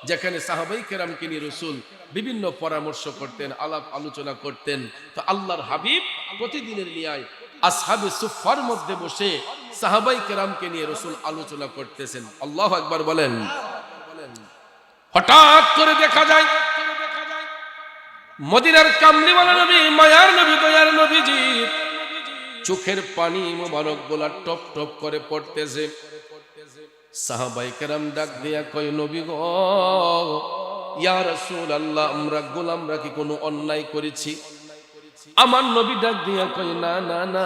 যেখানে সাহাবাই কেরামকে নিয়ে রাসূল বিভিন্ন পরামর্শ করতেন, আলাপ আলোচনা করতেন। তো আল্লাহর হাবিব প্রতিদিনের ন্যায় আসহাবে সুফফার মধ্যে বসে সাহাবাই কেরামকে নিয়ে রাসূল আলোচনা করতেছেন। আল্লাহু আকবার বলেন। হঠাৎ করে দেখা যায় মদিনার কামলিওয়ালা নবী, মায়ার নবী, দয়ার নবীজি চোখের পানি মোবারক গুলা টপ টপ করে পড়তেছে। সাহাবায়ে কেরাম ডাক দিয়া কয়, নবী গো, ইয়া রাসূলুল্লাহ, আমরা গোলামরা কি কোনো অন্যায় করেছি? আমার নবী ডাক দিয়া কয়, না না না,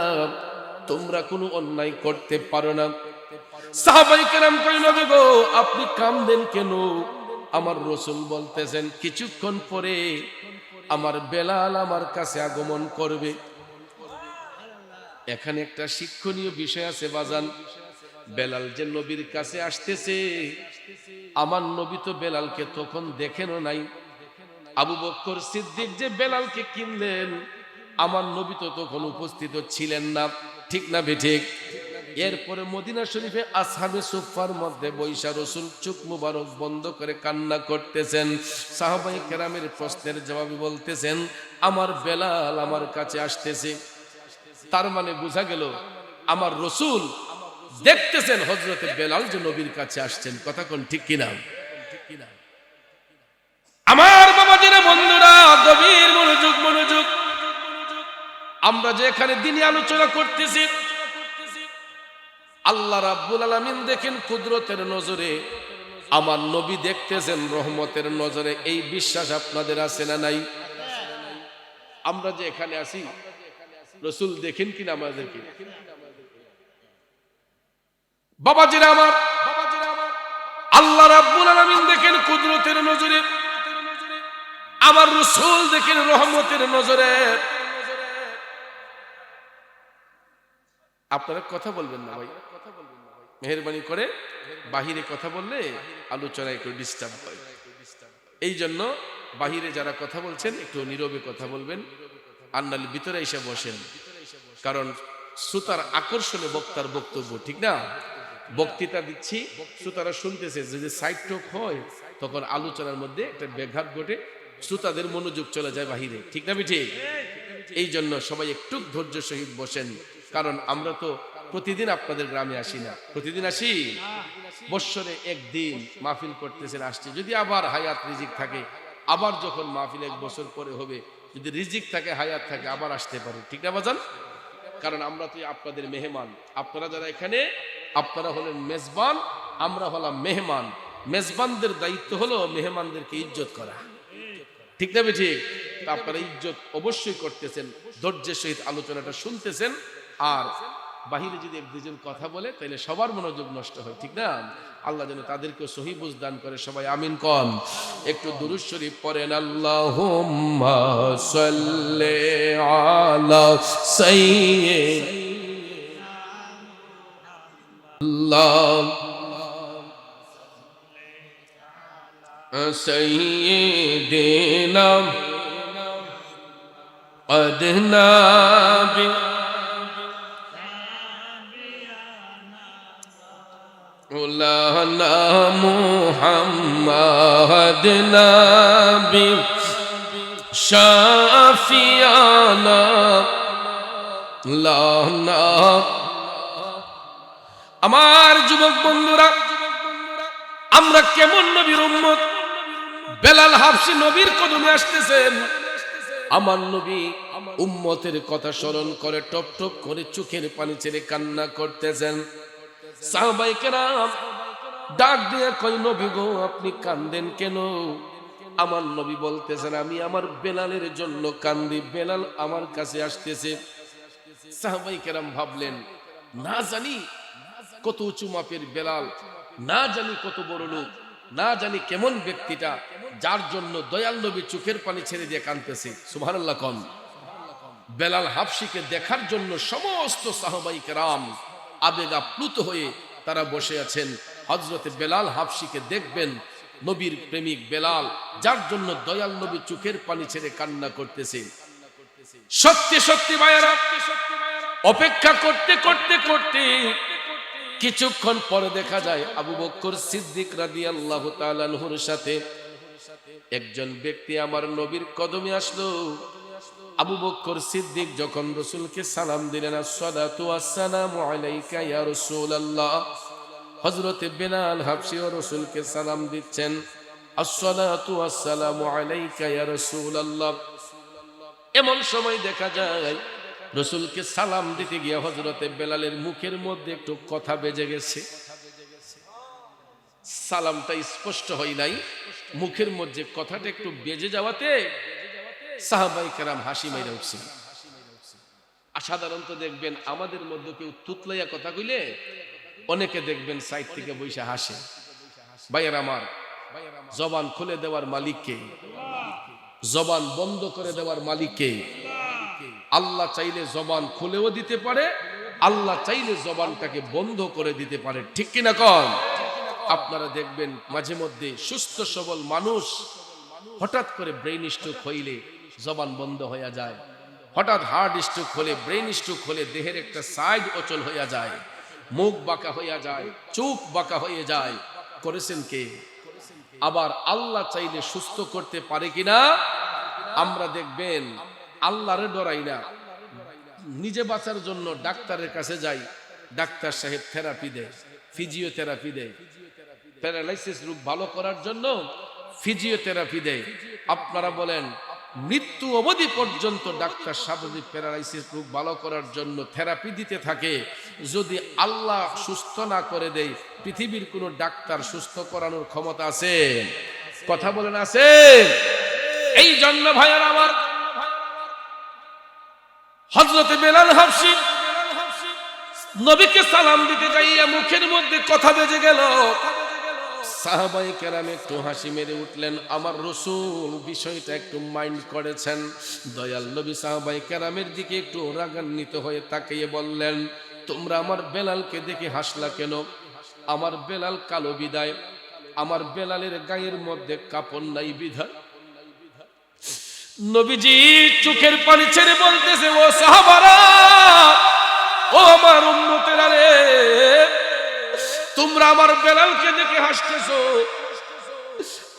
তোমরা কোনো অন্যায় করতে পারো না। সাহাবায়ে কেরাম কয়, নবী গো, আপনি কাঁদেন কেন? আমার রাসূল বলতেছেন, কিছুক্ষণ পরে আমার বেলাল আমার কাছে আগমন করবে। এখানে একটা শিক্ষণীয় বিষয় আছে বাজান। বেলাল যে নবীর কাছে আসতেছে, আমার নবী তো বেলালকে তখন দেখেনও নাই। আবু বকর সিদ্দিক যে বেলালকে কিনলেন, আমার নবী তো তখন উপস্থিত ছিলেন না, ঠিক না বেঠিক? এরপরে মদিনা শরীফে আসহাবে সুফফার মধ্যে বৈশা রাসূল চোখ মুবারক বন্ধ করে কান্না করতেছেন। সাহাবায়ে কেরামের প্রশ্নের জবাবে বলতেছেন, আমার বেলাল আমার কাছে আসতেছে। তার মানে বোঝা গেল আমার রাসূল দেখতেছেন হযরতে বেলাল যে নবীর কাছে আসছেন। কথা কোন ঠিক কিনা? আমার বাবাজিরা, বন্ধুরা, গভীর মনোযোগ মনোযোগ। আমরা যে এখানে দ্বীনি আলোচনা করতেছি, আল্লাহ রাব্বুল আলামিন দেখেন কুদরতের নজরে, আমার নবী দেখতেছেন রহমতের নজরে। এই বিশ্বাস আপনাদের আছে না নাই? আমরা যে এখানে আছি, রাসূল দেখেন কিনা আমাদেরকে? বাবাজিরা আমার, আল্লাহ রাব্বুল আলামিন দেখেন কুদরতের নজরে, আমার রাসূল দেখেন রহমতের নজরে। আপনারা কথা বলবেন না ভাই, মেহেরবানি করে বাহিরে কথা বললে আলোচনা একটু ডিস্টার্ব হয়। এই জন্য বাহিরে যারা কথা বলছেন একটু নীরবে কথা বলবেন, আর নাহলে ভিতরে এসে বসেন। কারণ শ্রোতার আকর্ষণে বক্তার বক্তব্য, ঠিক না? বক্তৃতা দিচ্ছি, শ্রোতারা শুনতেছে, যদি সাইড টক হয় তখন আলোচনার মধ্যে একটা ব্যাঘাত ঘটে, শ্রোতাদের মনোযোগ চলে যায় বাহিরে, ঠিক না ঠিক? এই জন্য সবাই একটু ধৈর্য সহিত বসেন। কারণ আমরা তো প্রতিদিন আপনাদের গ্রামে আসি না, প্রতিদিন আসি, বৎসরে একদিন মাহফিল করতেছেন, আসছে। যদি আবার হায়াত রিজিক থাকে, আবার যখন মাহফিল 1 বছর পরে হবে, যদি রিজিক থাকে, হায়াত থাকে, আবার আসতে পারে, ঠিক না বাজান? কারণ আমরা তো আপনাদের মেহমান। আপনারা যারা এখানে, আপনারা হলেন মেজবান, আমরা হলাম মেহমান। মেজবানদের দায়িত্ব হলো মেহমানদেরকে ইজ্জত করা, ঠিক না ঠিক? তা আপনারা ইজ্জত অবশ্যই করতেছেন, ধৈর্যের সহিত আলোচনাটা শুনতেছেন। আর বাহিরে যদি 1-2 জন কথা বলে তাহলে সবার মনোযোগ নষ্ট হয়, ঠিক না? আল্লাহ যেন তাদেরকে সহি বুঝ দান করে, সবাই আমিন কন। একটু দুরূদ শরীফ পড়েন, আল্লাহুম্মা সাল্লি আলা সাইয়্যিদিনা আদনা مولانا محمد نبی شافیانا لانا। আমার যুবক বন্ধুরা, আমরা কেমন নবীর উম্মত? বেলাল হাবশী নবীর কদমে আসতেছেন, আমার নবী উম্মতের কথা স্মরণ করে টপ টপ করে চোখের পানি ছেড়ে কান্না করতেছেন। সাহাবায়ে কেরাম ডাক দিয়ে কই, নবী গো আপনি কান্দেন কেন? আমার নবী বলতেছেন, আমি আমার বেলালের জন্য কান্দি, বেলাল আমার কাছে আসতেছে। সাহাবায়ে কেরাম ভাবলেন, না জানি কত উঁচু মাপের বেলাল, না জানি কত বড় লোক, না জানি কেমন ব্যক্তিটা, যার জন্য দয়াল নবী চোখের পানি ছেড়ে দিয়ে কাঁদতেছে। সুবহানাল্লাহ কন। বেলাল হাবশীকে দেখার জন্য সমস্ত সাহাবায়ে কেরাম আবেগ আপ্লুত হয়ে তারা বসে আছেন। হযরতে বেলাল হাবশীকে দেখবেন, নবীর প্রেমিক বেলাল, যার জন্য দয়াল নবী চোখের পানি ছেড়ে কান্না করতেছে। সত্যি সত্যি ভাইয়েরা, অপেক্ষা করতে করতে করতে কিছুক্ষণ পরে দেখা যায় আবু বকর সিদ্দিক রাদিয়াল্লাহু তাআলা আনহুর সাথে একজন ব্যক্তি আমার নবীর কদমে আসলো। আবু বকর সিদ্দিক যখন রাসূলকে সালাম দিলেন, আসসালাতু ওয়াসসালামু আলাইকা ইয়া রাসূলুল্লাহ, হযরতে বেলাল হাবশী রাসূলকে সালাম দিচ্ছেন, আসসালাতু ওয়াসসালামু আলাইকা ইয়া রাসূলুল্লাহ। এমন সময় দেখা যায় রাসূলকে সালাম দিতে গিয়ে হযরতে বেলালের মুখের মধ্যে একটু কথা বেজে গেছে। সালামটা স্পষ্ট হয় নাই, মুখের মধ্যে কথাটা একটু বেজে যাওয়াতে সাহাবায়ে কেরাম হাসি মাইরা উঠছে। সাধারণত দেখবেন আমাদের মধ্যে কেউ তুতলাইয়া কথা কইলে অনেকে দেখবেন সাইড থেকে বইসা হাসে। ভাইয়ের আমার, জবান খুলে দেওয়ার মালিক কে? জবান বন্ধ করে দেওয়ার মালিক কে? আল্লাহ চাইলে জবান খুলেও দিতে পারে, আল্লাহ চাইলে জবানটাকে বন্ধ করে দিতে পারে, ঠিক কিনা কন? আপনারা দেখবেন মাঝে মধ্যে সুস্থ সবল মানুষ হঠাৎ করে ব্রেইন স্ট্রোক হইলে জবান বন্ধ হয়ে যায়, হঠাৎ হার্ট স্ট্রোক হলে, ব্রেইন স্ট্রোক হলে দেহের একটা সাইড অচল হয়ে যায়, মুখ বাঁকা হয়ে যায়, চোখ বাঁকা হয়ে যায়। করেছেন কে? আবার আল্লাহ চাইলে সুস্থ করতে পারে কিনা? আমরা দেখবেন আল্লাহরে ডরাই না, নিজে বাঁচার জন্য ডাক্তারের কাছে যাই, ডাক্তার সাহেব থেরাপি দেয়, ফিজিওথেরাপি দেয়, প্যারালাইসিস রোগ ভালো করার জন্য ফিজিওথেরাপি দেয়। আপনারা বলেন মৃত্যু অবধি পর্যন্ত ডাক্তার সাহেব প্যারালাইসিস রোগ ভালো করার জন্য থেরাপি দিতে থাকে। যদি আল্লাহ সুস্থ না করে দেয়, পৃথিবীর কোন ডাক্তার সুস্থ করানোর ক্ষমতা আছে? কথা বলেন আছে? এই জন্য ভাইয়েরা আমার, হযরতে বেলাল হাবশী নবীকে সালাম দিতে যাইয়া মুখের মধ্যে কথা বেজে গেল। সাহাবায়ে কেরাম একটু হাসি মেরে উঠলেন। আমার রাসূল বিষয়টা একটু মাইন্ড করেছেন। দয়াল নবী সাহাবায়ে কেরামের দিকে একটু রাগান্বিত হয়ে তাকিয়ে বললেন, তোমরা আমার বেলালকে দেখে হাসলা কেন? আমার বেলাল কালো বিদায়, আমার বেলালের গায়ের মধ্যে কাপড় নাই বিধায় নবীজি চোখের পানি ছেড়ে বলতেছে, ও সাহাবারা, ও আমার উম্মতেরা রে, তোমরা আমার বেলালকে দেখে হাসতেছো।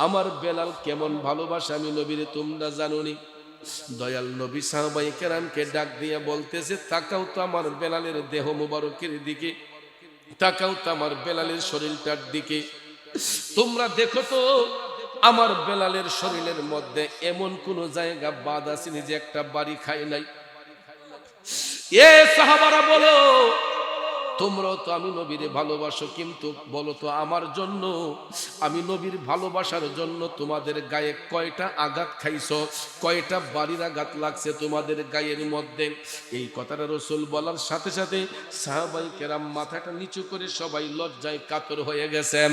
আমার বেলাল কেমন ভালোবাসে আমি নবীরে তোমরা জানোনি। দয়াল নবী সাহাবায়ে কেরামকে ডাক দিয়ে বলতেছে, তাকাও তো আমার বেলালের দেহ মুবারকের দিকে, তাকাও তো আমার বেলালের শরীরটার দিকে, তোমরা দেখো তো আমার বেলালের শরীরের মধ্যে এমন কোন জায়গা বাদ আসেনি যে একটা বাড়ি খায় নাই। এ সাহাবারা বলো, তোমরাও তো আমি নবীরে ভালোবাসো, কিন্তু বলো তো আমার জন্য, আমি নবীর ভালোবাসার জন্য তোমাদের গায়ে কয়টা আঘাত খাইছো, কয়টা বাড়ির আঘাত লাগছে তোমাদের গায়ের মধ্যে। এই কথাটা রাসূল বলার সাথে সাথে সাহাবায়ে কেরাম মাথাটা নিচু করে সবাই লজ্জায় কাতর হয়ে গেছেন।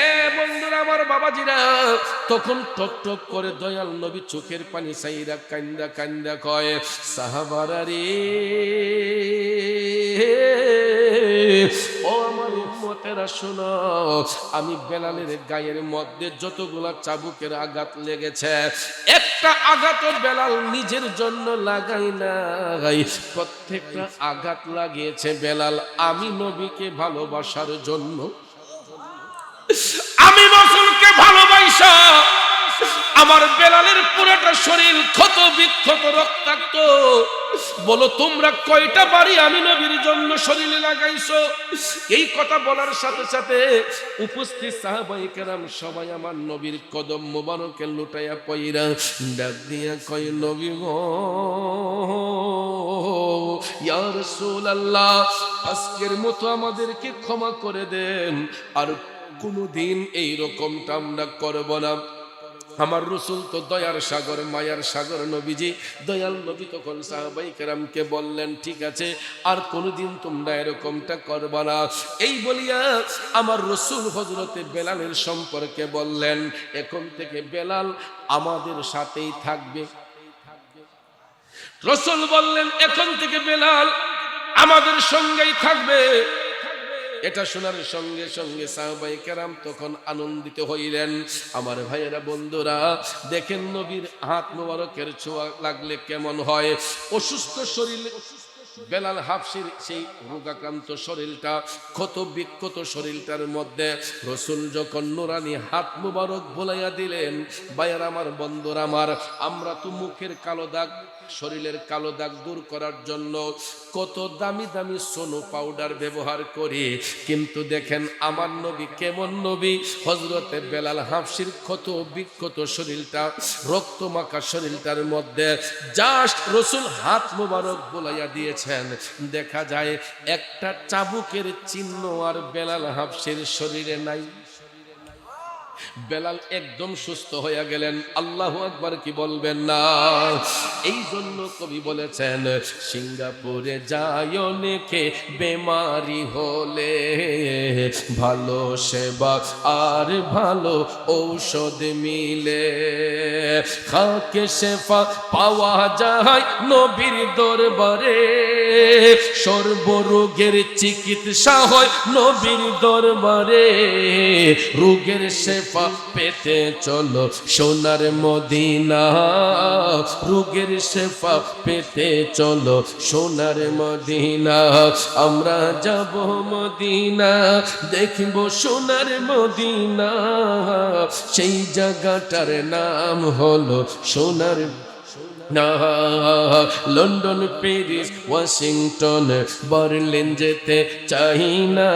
এ বন্ধুরা আমার, বাবাজিরা, তখন টক টক করে দয়াল নবী চোখের পানি ছাইরা কান্দা কান্দা কয়, সাহাবারা রে, ও আমার উম্মতেরা শোনো, আমি বেলালের গায়ের মধ্যে যতগুলা চাবুকের আঘাত লেগেছে, একটা আঘাতও বেলাল নিজের জন্য লাগাই নাই, প্রত্যেকটা আঘাত লাগিয়েছে বেলাল আমি নবীকে ভালোবাসার জন্য। আমি রাসূলকে ভালোবাসা আমার বেলালের পুরোটা শরীর ক্ষত বিক্ষত রক্তাক্ত। বলো তোমরা কয়টা বাড়ি আমি নবীর জন্য শরীরে লাগাইছো? এই কথা বলার সাথে সাথে উপস্থিত সাহাবায়ে কেরাম সবাই আমার নবীর কদম মোবারকে লুটাইয়া পয়রা ডাক দিয়া কয়, নবী গো, ইয়া রাসূলুল্লাহ, আজকের মতো আমাদেরকে ক্ষমা করে দেন, আর কোনদিন এই রকমটা আমরা করব না। আমার রাসূল তো দয়ার সাগর, মায়ার সাগর নবীজি। দয়াল নবী তখন সাহাবায়ে কেরামকে বললেন, ঠিক আছে, আর কোনদিন তোমরা এরকমটা করবা না। এই বলিয়া আমার রাসূল হযরতে বেলালের সম্পর্কে বললেন, এখন থেকে বেলাল আমাদের সাথেই থাকবে। রাসূল বললেন, এখন থেকে বেলাল আমাদের সঙ্গেই থাকবে। এটা শোনার সঙ্গে সঙ্গে সাহাবায়ে কেরাম তখন আনন্দিত হইলেন। আমার ভাইয়েরা, বন্ধুরা, দেখেন নবীর হাত মোবারকের ছোঁয়া লাগলে কেমন হয়। অসুস্থ শরীর বেলাল হাফসির সেই রোগাক্রান্ত শরীরটা, ক্ষত বিক্ষত শরীরটার মধ্যে রাসূল যখন নুরানি হাত মোবারক বোলাইয়া দিলেন, ভাইয়েরা আমার, বন্ধুরা আমার, আমরা তো মুখের কালো দাগ, শরীরের কালো দাগ দূর করার জন্য কত দামি দামি সোনো পাউডার ব্যবহার করি, কিন্তু দেখেন আমার নবী কেমন নবী। হযরতে বেলাল হাফসির ক্ষত বিক্ষত শরীরটা, রক্তমাখা শরীরটার মধ্যে জাস্ট রাসূল হাত মোবারক বোলাইয়া দিয়েছেন, দেখা যায় একটা চাবুকের চিহ্ন আর বেলাল হাফসির শরীরে নাই। বেলাল একদম সুস্থ হয়ে গেলেন। আল্লাহু আকবার কি বলবেন না? এই জন্য কবি বলেছেন, সিঙ্গাপুরে যায় অনেকে বেমারি হলে, ভালো সেবা আর ভালো ঔষধ মিলে, খাকে শেফা পাওয়া যায় নবীর দরবারে, সর্বরোগের চিকিৎসা হয় নবীর দরবারে, রোগের শেফা পেতে চলো সোনার মদিনা, রোগের শেফা পেতে চলো সোনার মদিনা, আমরা যাব মদিনা, দেখব সোনার মদিনা, সেই জায়গাটার নাম হলো সোনার না। লন্ডন, প্যারিস, ওয়াশিংটন, বার্লিন যেতে চাই না,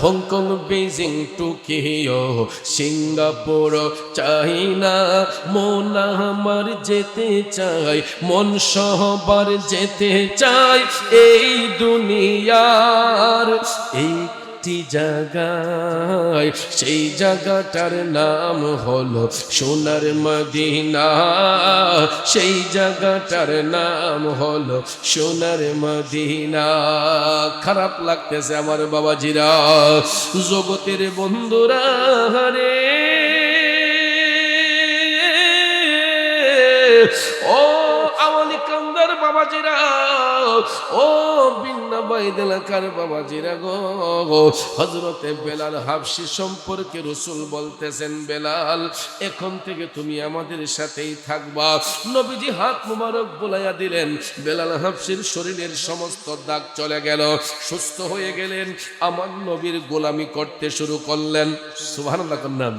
হংকং, বেজিং, টোকিও, সিঙ্গাপুর চাই না, মন আমার যেতে চাই, মন সহবার যেতে চাই এই দুনিয়ার একটি জায়গায়, সেই জায়গাটার নাম হলো সোনার মদিনা, সেই জায়গাটার নাম হলো সোনার মদিনা। খারাপ লাগতেছে আমার বাবাজিরা, জগতের বন্ধুরা রে, ও আওয়ালি কান্দার বাবাজিরা, ও বাইদ এলাকার বাবাজিরা গো, হযরতে বেলাল হাবশী সম্পর্কে রাসূল বলতেছেন, বেলাল এখন থেকে তুমি আমাদের সাথেই থাকবা। নবীজি হাত মুবারক বুলাইয়া দিলেন, বেলাল হাবশীর শরীরের সমস্ত দাগ চলে গেল, সুস্থ হয়ে গেলেন, আমার নবীর গোলামি করতে শুরু করলেন। সুবহানাল্লাহ কন্নাম।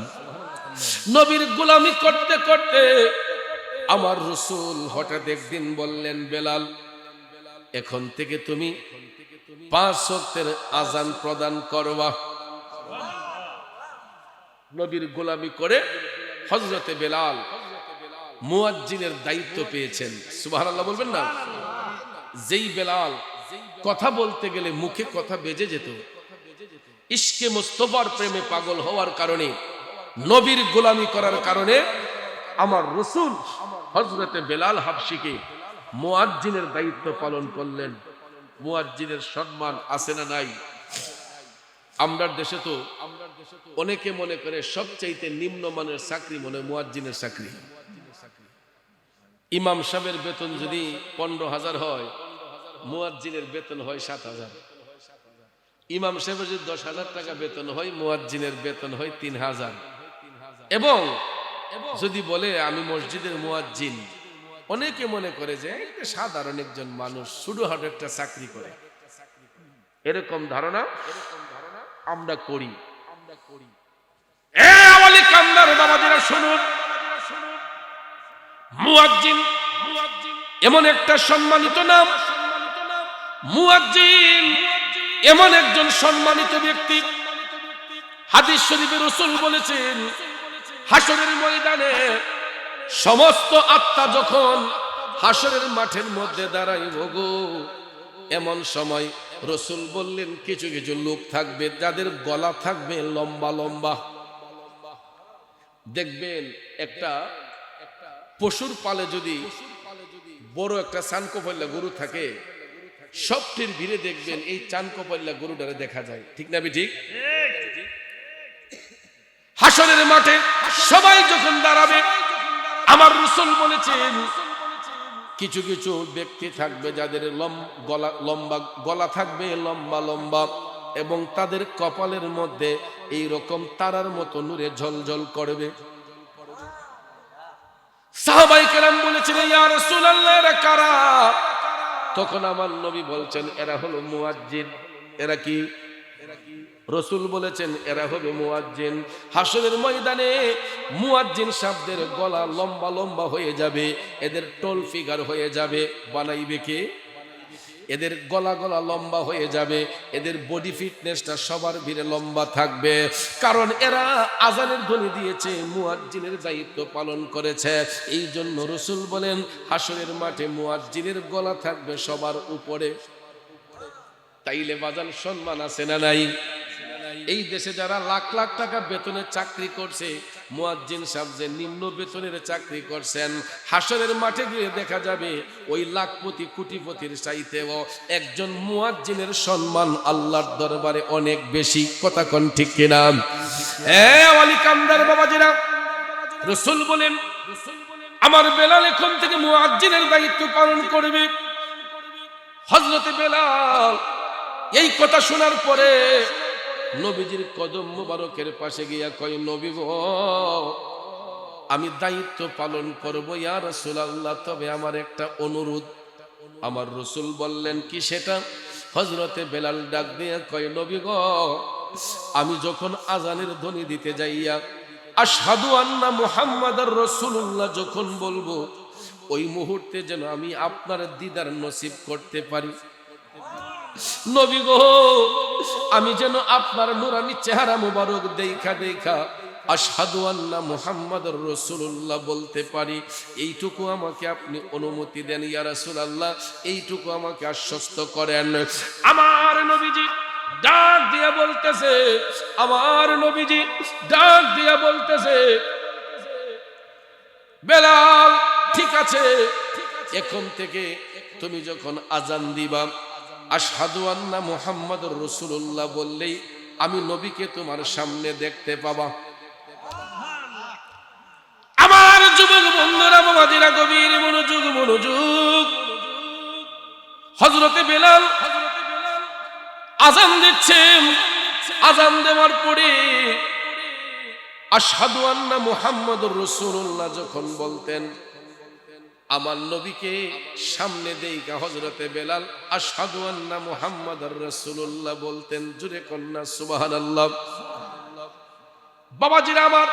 নবীর গোলামি করতে করতে আমার রাসূল হঠাৎ একদিন বললেন, বেলাল এখন থেকে তুমি 5 ওয়াক্তের আযান প্রদান করবা। নবীর গোলামি করে হযরতে বেলাল মুয়াজ্জিনের দায়িত্ব পেয়েছেন। সুবহানাল্লাহ বলবেন না? যেই বেলাল কথা বলতে গেলে মুখে কথা বেজে যেত, ইশকে মুস্তাফার প্রেমে পাগল হওয়ার কারণে, নবীর গোলামি করার কারণে আমার রাসূল হযরতে বেলাল হাবশীকে মুয়াজ্জিনের দায়িত্ব পালন করলেন। মুয়াজ্জিনের সম্মান আছে না নাই? আমরা দেশে তো অনেকে মনে করে সবচাইতে নিম্নমানের চাকরি মনে মুয়াজ্জিনের চাকরি। ইমাম সাহেবের বেতন যদি 15,000 হয়, মুয়াজ্জিনের বেতন হয় 7,000। ইমাম সাহেবের যদি 10,000 টাকা বেতন হয়, মুয়াজ্জিনের বেতন হয় 3,000। এবং যদি বলে আমি মসজিদের মুয়াজ্জিন, অনেকে মনে করে যে সাধারণ একজন মানুষ ছোটখাটো একটা চাকরি করে, এরকম ধারণা আমরা করি। বাবাজিরা শুনুন, মুয়াজ্জিন এমন একটা সম্মানিত নাম, মুয়াজ্জিন এমন একজন সম্মানিত ব্যক্তি। হাদিস শরীফে রাসূল বলেছেন, হাসরের ময়দানে সমস্ত আত্মা যখন হাসরের মাঠের মধ্যে দাঁড়াইব গো, এমন সময় রাসূল বললেন কিছু কিছু লোক থাকবে যাদের গলা থাকবে লম্বা লম্বা। দেখবেন একটা পশুর পালে যদি বড় একটা চানকোপাল্লা গরু থাকে, সবটির ভিড়ে দেখবেন এই চানকোপাল্লা গরুটারে দেখা যায়, ঠিক না ঠিক? হাসরের মাঠে সবাই যখন দাঁড়াবে, আমার রাসূল বলেছেন কিছু কিছু ব্যক্তি থাকবে যাদের গলা থাকবে লম্বা লম্বা, এবং তাদের কপালের মধ্যে এই রকম তারার মতো নূরে ঝলঝল করবে। সাহাবায়ে কেরাম বলেছেন, ইয়া রাসূলুল্লাহ এরা কারা? তখন আমার নবী বলছেন এরা হলো মুয়াজ্জিন। এরা কি? রাসূল বলেছেন এরা হবে মুয়াজ্জিন। হাসরের ময়দানে মুয়াজ্জিন সাহেবদের গলা লম্বা লম্বা হয়ে যাবে, এদের টোল ফিগার হয়ে যাবে। বানাইবে কে? এদের গলা গলা লম্বা হয়ে যাবে, এদের বডি ফিটনেসটা সবার ভিড়ে লম্বা থাকবে, কারণ এরা আজানের ধ্বনি দিয়েছে, মুয়াজ্জিনের দায়িত্ব পালন করেছে। এই জন্য রাসূল বলেন হাসরের মাঠে মুয়াজ্জিনের গলা থাকবে সবার উপরে। তাইলে বাজান সম্মান আছে না নাই? এই দেশে যারা লাখ লাখ টাকা বেতনের চাকরি করছে, মুয়াজ্জিন সাহেব যে নিম্ন বেতনের চাকরি করছেন, হাসরের মাঠে গিয়ে দেখা যাবে ওই লাখপতি কোটিপতির চাইতেও একজন মুয়াজ্জিনের সম্মান আল্লাহর দরবারে অনেক বেশি। কথা কোন ঠিক কিনা? ওয়ালি কামদার বাবাজিরা, রাসূল বলেন আমার বেলাল এখন থেকে মুয়াজ্জিনের দায়িত্ব পালন করবে। হযরতে বেলাল এই কথা শোনার পরে নবীজির কদম মুবারকের পাশে গিয়া কয়, নবী গো আমি দায়িত্ব পালন করব ইয়া রাসূলুল্লাহ, তবে আমার একটা অনুরোধ। আমার রাসূল বললেন কি সেটা? হযরতে বেলাল ডাক দিয়ে কয়, নবী গো আমি যখন আজানের ধ্বনি দিতে যাইয়া আশহাদু আন্না মুহাম্মাদার রাসূলুল্লাহ যখন বলবো, ওই মুহূর্তে যেন আমি আপনার দিদার নসিব করতে পারি। নবী গো আমি যেন আপনার নূরানি চেহারা মুবারক দেখা দেখা আশহাদু আন্না মুহাম্মাদুর রাসূলুল্লাহ বলতে পারি, এইটুকু আমাকে আপনি অনুমতি দেন ইয়া রাসূলুল্লাহ, এইটুকু আমাকে আশ্বস্ত করেন। আমার নবীজি ডাক দিয়া বলতেছে, আমার নবীজি ডাক দিয়া বলতেছে, বেলাল ঠিক আছে, এখন থেকে তুমি যখন আজান দিবা আশহাদু আন্না মুহাম্মাদুর রাসূলুল্লাহ বললেই আমি নবীকে তোমার সামনে দেখতে পাবা। আমার যুবক বন্ধুরা বাবাজিরা গভীর মনোযোগ মনোযোগ। হযরতে বেলাল আযান দিচ্ছেন। আযান দেওয়ার পরে আশহাদু আন্না মুহাম্মাদুর রাসূলুল্লাহ যখন বলতেন, আমার নবীকে সামনে দেইকা হযরতে বেলাল আশহাদু আন্না মুহাম্মাদুর রাসূলুল্লাহ বলতেন। জোরে কন্যা সুবহানাল্লাহ। বাবাজিরা আমার,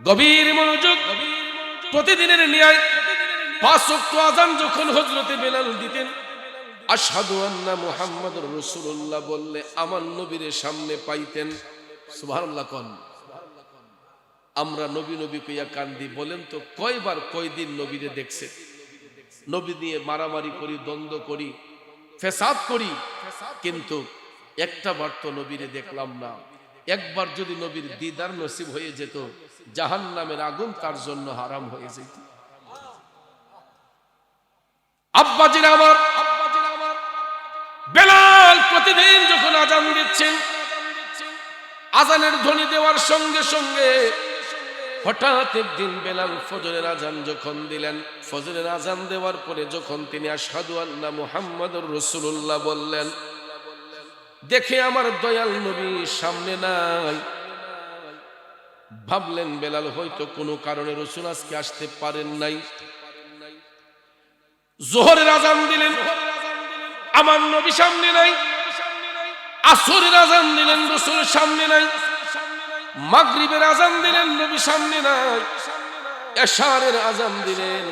গভীর মনোযোগ। প্রতিদিনের ন্যায় 5 ওয়াক্ত আযান যখন হযরতে বেলাল দিতেন, আশহাদু আন্না মুহাম্মাদুর রাসূলুল্লাহ বললে আমার নবীর সামনে পাইতেন। সুবহানাল্লাহ কোন। আমরা নবী নবী কইয়া কান্দি, বলেন তো কয়বার কয়দিন নবীরে দেখছে? নবী নিয়ে মারামারি করি, দ্বন্দ্ব করি, ফেসাদ করি, কিন্তু একটা বার তো নবীরে দেখলাম না। একবার যদি নবীর দিদার নসিব হয়ে যেত, জাহান্নামের আগুন তার জন্য হারাম হয়ে যেত। আব্বাজিরা আমার, বেলাল প্রতিদিন যখন আযান দিচ্ছেন, আযানের ধ্বনি দেওয়ার সঙ্গে সঙ্গে হঠাৎ একদিন বেলাল ফজরের আযান যখন দিলেন, ফজরের আযান দেওয়ার পরে যখন তিনি আশহাদু আন্না মুহাম্মাদুর রাসূলুল্লাহ বললেন, দেখে আমার দয়াল নবী সামনে নাই। ভাবলেন বেলাল হয়তো কোনো কারণে রাসূল আজকে আসতে পারেন নাই। যোহরের আযান দিলেন, আমার নবী সামনে নাই। আসরের আযান দিলেন, রাসূল সামনে নাই। মাগরিবের আযান দিলেন, নবী সামনে নাই। এশারের আযান দিলেন,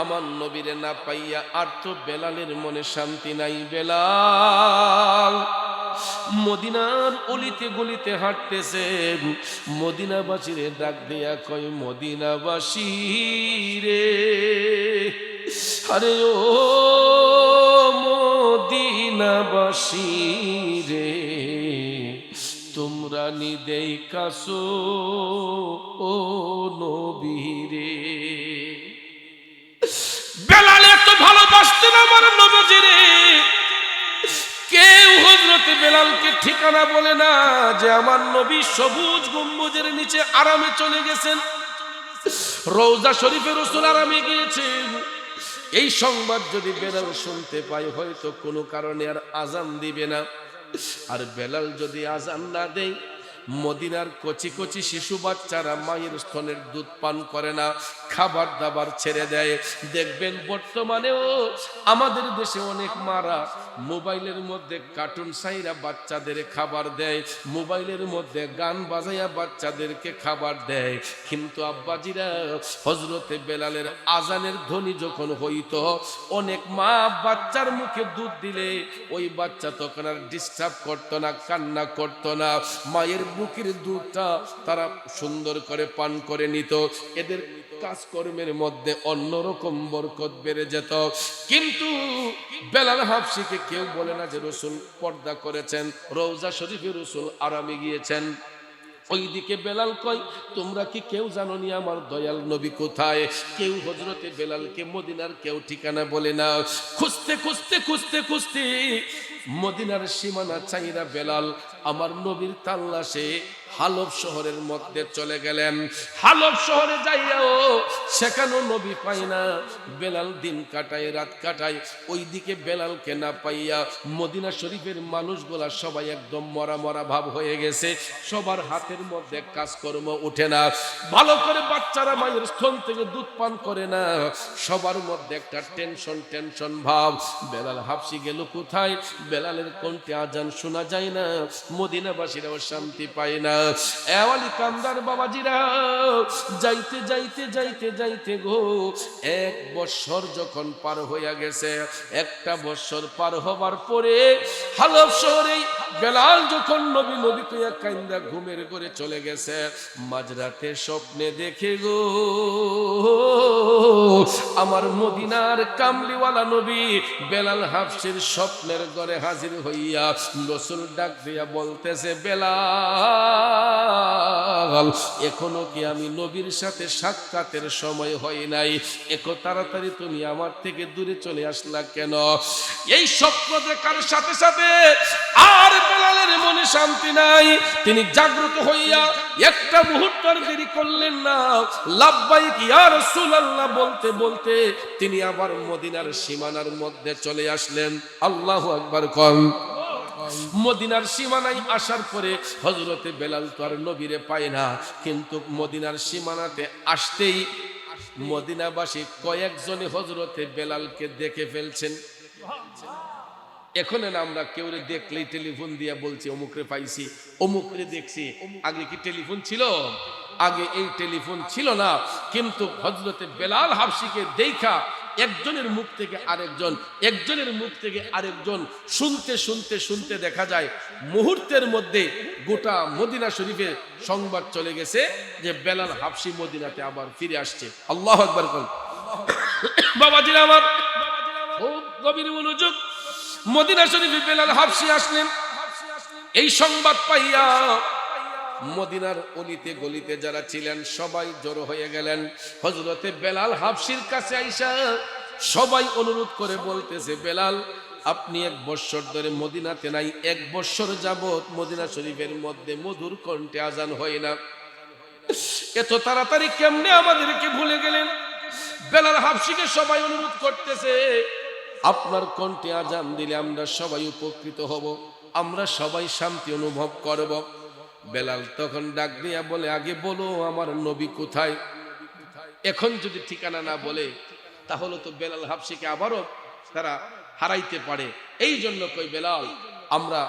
আমার নবীরে না পাইয়া আর তো বেলালের মনে শান্তি নাই। বেলাল মদিনার অলিতে গলিতে হাঁটতেছে, মদিনাবাসীরে ডাক দিয়া কয়, মদিনাবাসী রে, আরে ও মদিনাবাসী রে, তোমরা নিদেই কাছো ও নবীরে। বেলাল এত ভালোবাসতেন আমার নবীজিরে, কেউ হযরতে বেলালকে ঠিকানা বলে না যে আমার নবী সবুজ গম্বুজের নিচে আরামে চলে গেছেন, রওজা শরীফে রাসূল আরামে গিয়েছেন। এই সংবাদ যদি বেলাল শুনতে পায়, হয়তো কোনো কারণে আর আযান দিবে না। আর বেলাল যদি আযান না দেয়, মদিনার কচি কচি শিশু বাচ্চারা মায়ের স্তনের দুধ পান করে না, খাবার দাবার ছেড়ে দেয়। দেখবেন বর্তমানেও আমাদের দেশে অনেক মারা মোবাইলের মধ্যে কার্টুন সাইরা বাচ্চাদের খাবার দেয়, মোবাইলের মধ্যে গান বাজাইয়া বাচ্চাদেরকে খাবার দেয়। কিন্তু আব্বাজিরা, হযরতে বেলালের আযানের ধ্বনি যখন হইতো, অনেক মা বাচ্চার মুখে দুধ দিলে ওই বাচ্চা তখন আর ডিস্টার্ব করতো না, কান্না করতো না। মায়ের বুকের দুধটা তারা সুন্দর করে পান করে নিত। এদের কাজকর্মের মধ্যে অন্যরকম বরকত বেড়ে যেত। কিন্তু বেলাল হাবশিকে কেউ বলে না যে রাসূল পর্দা করেছেন, রওজা শরীফে রাসূল আরামে গিয়েছেন। ওইদিকে বেলাল কয়, তোমরা কি কেউ জানো নি আমার দয়াল নবী কোথায়? কেউ হযরতে বেলালকে মদিনার কেউ ঠিকানা বলে না। খুঁজতে খুঁজতে খুঁজতে খুঁজতে মদিনার সীমানা চাইরা বেলাল আমার নবীর তাল্লাশে হালব শহরের মধ্যে চলে গেলেন। হালব শহরে যাইয়াও সেখানেও নবী পায় না। বেলাল দিন কাটায়, রাত কাটায়, ওইদিকে বেলালকে না পাইয়া মদিনা শরীফের মানুষগুলা সবাই একদম মরা মরা ভাব হয়ে গেছে। সবার হাতের মধ্যে কাজকর্ম উঠে না, ভালো করে বাচ্চারা মায়ের স্তন থেকে দুধ পান করে না। সবার মধ্যে একটা টেনশন টেনশন ভাব। বেলাল হাবশি গেল কোথায়? বেলালের কণ্ঠে আজান শোনা যায় না, মদিনাবাসীরাও শান্তি পায় না। এওয়ালি কামদার বাবাজিরা, যাইতে যাইতে যাইতে যাইতে গো 1 বছর যখন পার হইয়া গেছে, 1টা বছর পার হবার পরে হালব শহরে বেলাল যখন নবী নবী কইয়া কান্দা ঘুমের ঘরে চলে গেছে, মাঝরাতে স্বপ্নে দেখে গো আমার মদিনার কামলিওয়ালা নবী বেলাল হাবশির স্বপ্নের ঘরে হাজির হইয়া রাসূল ডাক দিয়া বলতেছে, বেলাল বেলাল, এখনো কি আমি নবীর সাথে সাক্ষাতের সময় হয় নাই? এত তাড়াতাড়ি তুমি আমার থেকে দূরে চলে আসলা কেন? এই স্বপ্ন দেখার সাথে সাথে আর বেলালের মনে শান্তি নাই। তিনি জাগ্রত হইয়া একটা মুহূর্ত দেরি করলেন না, লাব্বাইক ইয়া রাসূলুল্লাহ বলতে বলতে তিনি আবার মদিনার সীমানার মধ্যে চলে আসলেন। আল্লাহু আকবার কন। মদিনার সীমানায় আসার পরে হযরতে বেলাল তো আর নবীরে পায় না, কিন্তু মদিনার সীমানাতে আসতেই মদিনাবাসী কয়েকজনে হযরতে বেলালকে দেখে ফেলছেন। এখন না আমরা কেউ দেখলেই টেলিফোন দিয়ে বলছি অমুকরে পাইছি, অমুকরে দেখছি। আগে কি টেলিফোন ছিল? আগে এই টেলিফোন ছিল না। কিন্তু হযরতে বেলাল হাবশিকে দেখা একজনের মুখ থেকে আরেকজন, একজনের মুখ থেকে আরেকজন শুনতে শুনতে শুনতে দেখা যায় মুহূর্তের মধ্যে গোটা মদিনা শরীফে সংবাদ চলে গেছে যে বেলাল হাবশি মদিনাতে আবার ফিরে আসছে। আল্লাহু আকবার বল। বাবাজিরা আমার, খুব গভীর মনোযোগ। মদিনা শরীফে বেলাল হাবশি আসলেন। এই সংবাদ পাইয়া মদিনার অলিতে গলিতে যারা ছিলেন সবাই জড়ো হয়ে গেলেন হযরতে বেলাল হাবশির কাছে। আইসা সবাই অনুরোধ করে বলতেছে, বেলাল আপনি 1 বৎসর ধরে মদিনাতে নাই, 1 বৎসর যাবত মদিনা শরীফের মধ্যে মধুর কণ্ঠে আজান হয় না, এত তাড়াতাড়ি কেমনে আমাদেরকে ভুলে গেলেন? বেলাল হাবশিকে সবাই অনুরোধ করতেছে, আপনার কণ্ঠে আজান দিলে আমরা সবাই উপকৃত হব, আমরা সবাই শান্তি অনুভব করব। বেলাল তখন ডাক দিয়া বলে, আগে বলো আমার নবী কোথায়? এখন যদি ঠিকানা না বলে তাহলে তো বেলাল হাবশিকে আবারও তারা হারাইতে পারে। এই জন্য কই, বেলাল আমরা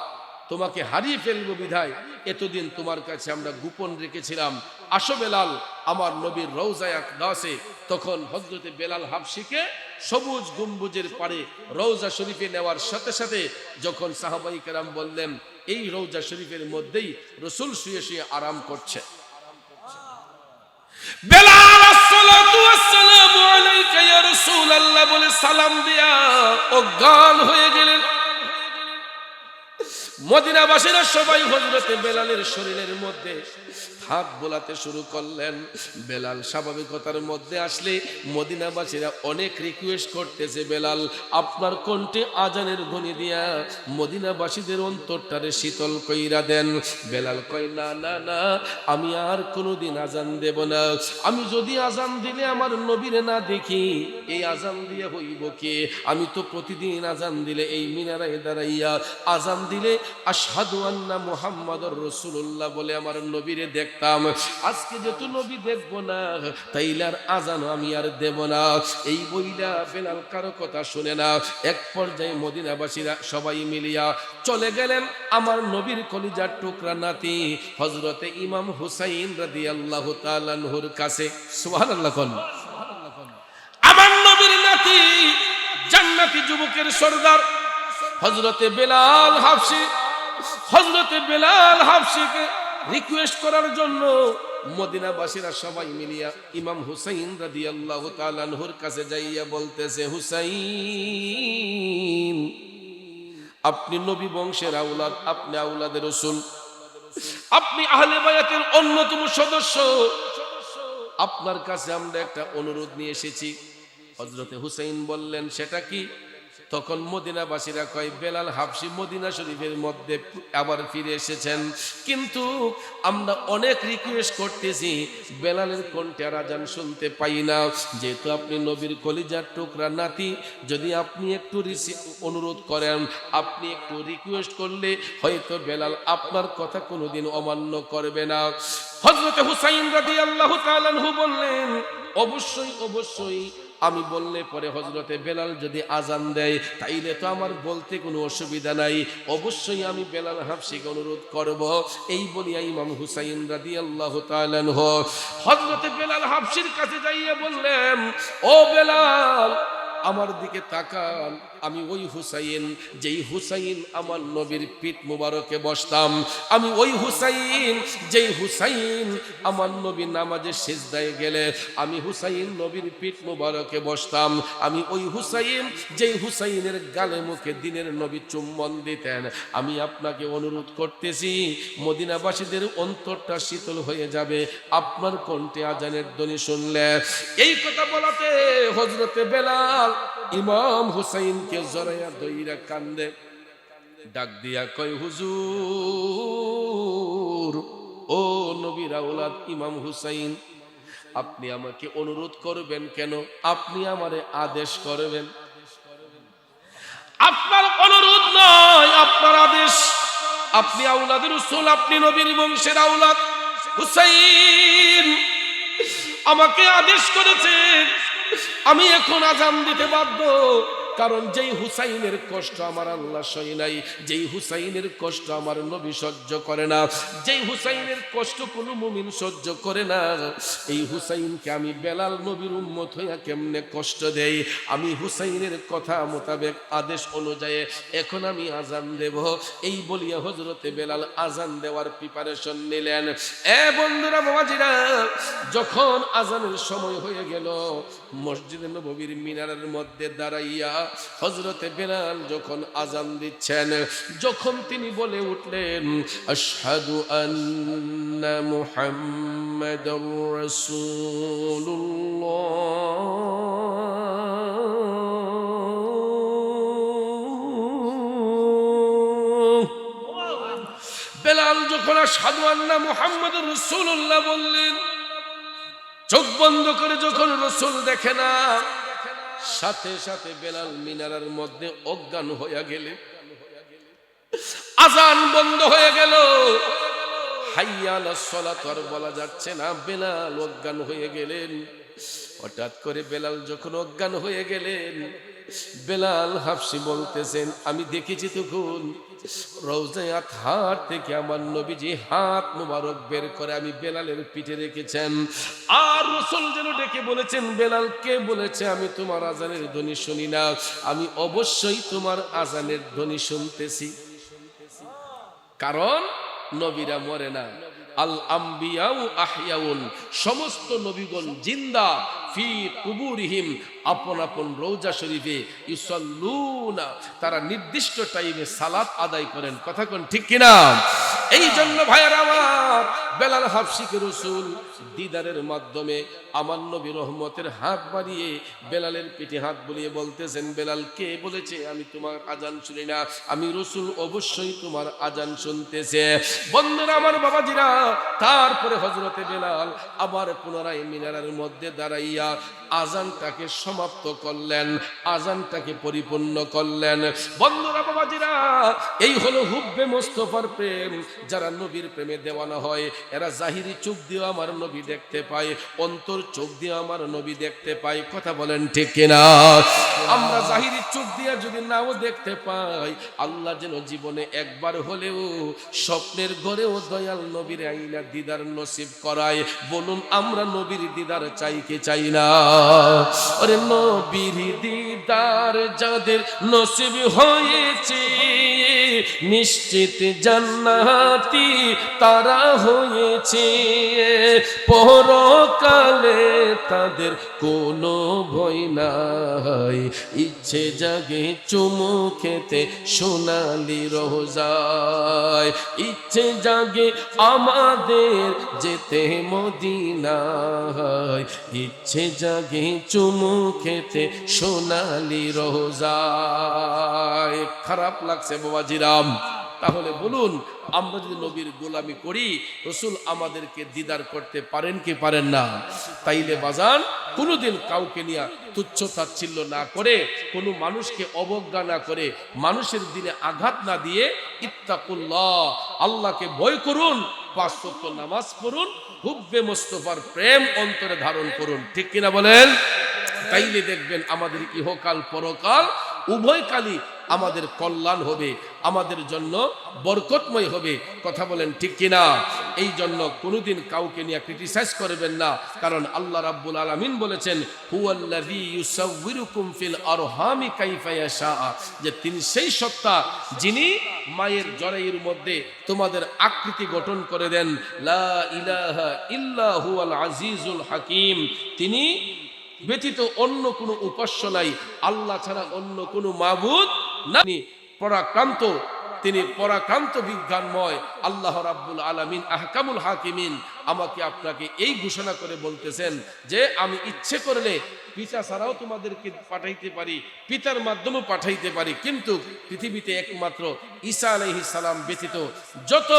তোমাকে হারিয়ে ফেলবো বিধায় এতদিন তোমার কাছে আমরা গোপন রেখেছিলাম, আসো বেলাল আমার নবীর রওজায়ে আকদাসে। তখন হযরতে বেলাল হাবশিকে সবুজ গম্বুজের পারে রওজা শরীফে নেওয়ার সাথে সাথে যখন সাহাবায়ে কেরাম বললেন এই রওজা শরীফের মধ্যেই রাসূল শুয়ে শুয়ে আরাম করছে, বেলাল আসসালাতু ওয়াসসালামু আলাইকা ইয়া রাসূলুল্লাহ বলে সালাম দিয়া অজ্ঞান হয়ে গেলেন। মদিনাবাসীরা সবাই হযরতে বেলালের শরীরের মধ্যে হাত বোলাতে শুরু করলেন। বেলাল স্বাভাবিকতার মধ্যে আসলে মদিনাবাসীরা অনেক রিকোয়েস্ট করতেছে, বেলাল আপনার কণ্ঠে আজানের ধ্বনি দিয়া মদিনাবাসীদের অন্তরটারে শীতল কইরা দেন। বেলাল কয়, না না না, আমি আর কোনোদিন আজান দেব না। আমি যদি আজান দিলে আমার নবীরে না দেখি, এই আজান দিয়ে হইব কি? আমি তো প্রতিদিন আজান দিলে এই মিনারায় দাঁড়াইয়া আজান দিলে আশহাদু আন্না মুহাম্মাদুর রাসূলুল্লাহ বলে আমার নবীরে দেখতাম। আজকে যেহেতু নবী দেখবো না, তাইলে আর আজান আমি আর দেব না। এই বইলা বেলাল কারো কথা শুনে না। এক পর্যায়ে মদিনাবাসীরা সবাই মিলিয়া চলে গেলেন আমার নবীর কলিজার টুকরা নাতি হযরতে ইমাম হুসাইন রাদিয়াল্লাহু তাআলা আনহুর কাছে। সুবহানাল্লাহ। আমার নবীর নাতি জান্নাতি যুবকের সরদার হযরতে বেলাল হাবশি, হযরতে বেলাল হাবশিকে রিকোয়েস্ট করার জন্য মদিনাবাসীরা সবাই মিলিয়া ইমাম হুসাইন রাদিয়াল্লাহু তাআলা আনহুর কাছে যাইয়া বলতেছে, হুসাইন আপনি নবী বংশের আওলাদ, আপনি আওলাদে রাসূল, আপনি আহলে বায়াতের অন্যতম সদস্য, আপনার কাছে আমরা একটা অনুরোধ নিয়ে এসেছি। হযরতে হুসাইন বললেন, সেটা কি? তখন মদিনাবাসীরা কয়, বেলাল হাবশি মদিনা শরীফের মধ্যে আবার ফিরে এসেছেন, কিন্তু আমরা অনেক রিকোয়েস্ট করতেছি বেলালের কণ্ঠে আজান শুনতে পাই না। যেহেতু আপনি নবীর কলিজার টুকরা নাতি, যদি আপনি একটু অনুরোধ করেন, আপনি একটু রিকোয়েস্ট করলে হয়তো বেলাল আপনার কথা কোনোদিন অমান্য করবে না। হযরতে হুসাইন রাদিয়াল্লাহু তাআলা আনহু বললেন, অবশ্যই অবশ্যই, আমি বললে পরে হযরতে বেলাল যদি আজান দেয় তাইলে তো আমার বলতে কোনো অসুবিধা নাই, অবশ্যই আমি বেলাল হাবশিকে অনুরোধ করব। এই বলিয়া ইমাম হুসাইন রাদিয়াল্লাহু তাআলা আনহু হযরতে বেলাল হাবশির কাছে যাইয়া বললেন, ও বেলাল আমার দিকে তাকান, আমি ওই হুসাইন, যেই হুসাইন আমার নবীর পিঠ মুবারকে বসতাম, আমি ওই হুসাইন, যেই হুসাইন আমার নবী নামাজে সিজদায় গেলে আমি হুসাইন নবীর পিঠ মুবারকে বসতাম, আমি ওই হুসাইন, যেই হুসাইনের গালে মুখে দিনের নবী চুম্বন দিতেন। আমি আপনাকে অনুরোধ করতেছি, মদিনাবাসীদের অন্তরটা শীতল হয়ে যাবে আপনার কণ্ঠে আজানের ধ্বনি শুনলে। এই কথা বলাতে হযরতে বেলাল ইমাম হুসাইনকে জড়াইয়া ধইরা কান্দে, ডাক দিয়া কয়, হুজুর, ও নবীর আওলাদ ইমাম হুসাইন, আপনি আমাকে অনুরোধ করবেন কেন? আপনি আমারে আদেশ করবেন। আপনার অনুরোধ নয়, আপনার আদেশ। আপনি আওলাদ রাসূল, আপনি নবীর বংশের আওলাদ। হুসাইন আমাকে আদেশ করেছেন, আমি এখন আজান দিতে বাধ্য। কারণ যেই হুসাইনের কষ্ট আমার আল্লাহ সয় নাই, যেই হুসাইনের কষ্ট আমার নবী সহ্য করে না, যেই হুসাইনের কষ্ট কোনো মুমিন সহ্য করে না, এই হুসাইনকে আমি বেলাল নবীর উম্মত হইয়া কেমনে কষ্ট দেই? আমি হুসাইনের কথা মোতাবেক আদেশ অনুযায়ী এখন আমি আজান দেব। এই বলিয়া হযরতে বেলাল আজান দেওয়ার প্রিপারেশন নিলেন। বন্ধুরা, বাবাজিরা, যখন আজানের সময় হয়ে গেল, মসজিদে নববীর মিনারের মধ্যে দাঁড়াইয়া হযরতে বেলাল যখন আজান দিচ্ছেন, যখন তিনি বলে উঠলেন, আশহাদু আন্না মুহাম্মাদুর রাসূলুল্লাহ, বেলাল যখন আশহাদু আন্না মুহাম্মাদুর রাসূলুল্লাহ বললেন, চোখ বন্ধ করে যখন রাসূল দেখে না, সাথে সাথে বেলাল মিনারের মধ্যে অজ্ঞান হয়ে গেলেন। আজান বন্ধ হয়ে গেল, হাইয়া আলাস সালাত আর বলা যাচ্ছে না, বেলাল অজ্ঞান হয়ে গেলেন। হঠাৎ করে বেলাল যখন অজ্ঞান হয়ে গেলেন, বেলাল হাফসি বলতেছেন, আমি দেখেছি তখন রওজায়ে আতহার থেকে আমার নবীজি হাত মুবারক বের করে আমি বেলালের পিঠে রেখেছেন। আর রাসূল যেন ডেকে বলেছেন, বেলাল, কে বলেছে আমি তোমার আজানের ধ্বনি শুনি না? আমি অবশ্যই তোমার আজানের ধ্বনি শুনতেছি। কারণ নবীরা মরে না, আল আম্বিয়াউ আহইয়াউন, সমস্ত নবীগণ জিন্দা, ফি কুবুরিহিম, আপন আপন রওজা শরীফে, ইউসাল্লুনা, তারা নির্দিষ্ট টাইমে সালাত আদায় করেন। কথা কোন ঠিক কিনা? এই জন্য ভাইয়েরা আমার, বেলাল হাফসিকে রাসূল দিদারের মাধ্যমে আমার নবী রহমতের হাত বাড়িয়ে বেলালের পিঠে হাত বুলিয়ে বলতেছেন, বেলাল, কে বলেছে আমি তোমার আজান শুনি না? আমি রাসূল অবশ্যই তোমার আজান শুনতেছে। বন্ধুরা আমার, বাবাজিরা, তারপরে হযরতে বেলাল আবার পুনরায় মিনারের মধ্যে দাঁড়াইয়া আজানটাকে সমাপ্ত করলেন, আজানটাকে পরিপূর্ণ করলেন। বন্ধুরা, বাবাজিরা, এই হলো হুব্বে মুস্তাফার প্রেম। যারা নবীর প্রেমে দেওয়ানা হয়, এরা জাহিরি চোখ দিয়ে আমার নবী দেখতে পায়, অন্তর চোখ দিয়ে আমার নবী দেখতে পায়। কথা বলেন ঠিক কিনা? আমরা জাহিরি চোখ দিয়ে যদি নাও দেখতে পাই, আল্লাহ যেন জীবনে একবার হলেও স্বপ্নের ঘরেও দয়াল নবীর আইনা দিদার নসিব করায়। বলুন, আমরা নবীর দিদার চাই কি চাই না? আরে নবীর দিদার যাদের নসিব হয়েছে, নিশ্চিত জান্নাতি তারা হয়েছে। পরকালে তাদের কোনো ভয় নাই, ইচ্ছে জাগে চুমু খেতে সোনালি রোজায়, ইচ্ছে জাগে আমাদের যেতে মদিনায়, ইচ্ছে জাগে চুমু খেতে সোনালি রোজায়। খারাপ লাগছে বাবাজিরাম? তাহলে বলুন, আমরা যদি নবীর গোলামি করি, রাসূল আমাদেরকে দিদার করতে পারেন কি পারেন না? তাইলে বাজান, কোনোদিন কাউকে নিয়ে তুচ্ছ তাচ্ছিল্য না করে, কোনো মানুষকে অবজ্ঞা না করে, মানুষের দিনে আঘাত না দিয়ে, ইত্তাকুল্লাহ, আল্লাহকে ভয় করুন, 5 ওয়াক্ত নামাজ পড়ুন, হুব্বে মুস্তাফার প্রেম অন্তরে ধারণ করুন। ঠিক কিনা বলেন? তাইলে দেখবেন আমাদের ইহকাল পরকাল উভয় কালই আমাদের কল্যাণ হবে, আমাদের জন্য বরকতময় হবে। কথা বলেন ঠিক কিনা? এই জন্য কোনোদিন কাউকে নিয়ে ক্রিটিসাইজ করবেন না, কারণ আল্লাহ রাব্বুল আলামিন বলেছেন হুয়াল্লাযী ইউসাউবিরুকুম ফিল আরহামি কাইফা ইয়াশা, যে তিনি সেই সত্তা যিনি মায়ের জরায়ুর মধ্যে তোমাদের আকৃতি গঠন করে দেন। লা ইলাহা ইল্লা হুয়াল আজিজুল হাকিম, তিনি ব্যতীত অন্য কোনো উপাস্য নাই, আল্লাহ ছাড়া অন্য কোনো মাবুদ নাই। পরাক্রান্ত, তিনি পরাক্রান্ত বিজ্ঞানময় আল্লাহ রাব্বুল আলামিন আহকামুল হাকিমিন আমাকে আপনাকে এই ঘোষণা করে বলতেছেন যে আমি ইচ্ছে করলে পিতা ছাড়াও তোমাদেরকে পাঠাইতে পারি, পিতার মাধ্যমে পাঠাইতে পারি, কিন্তু পৃথিবীতে একমাত্র ঈসা আলাইহিস সালাম ব্যতীত যত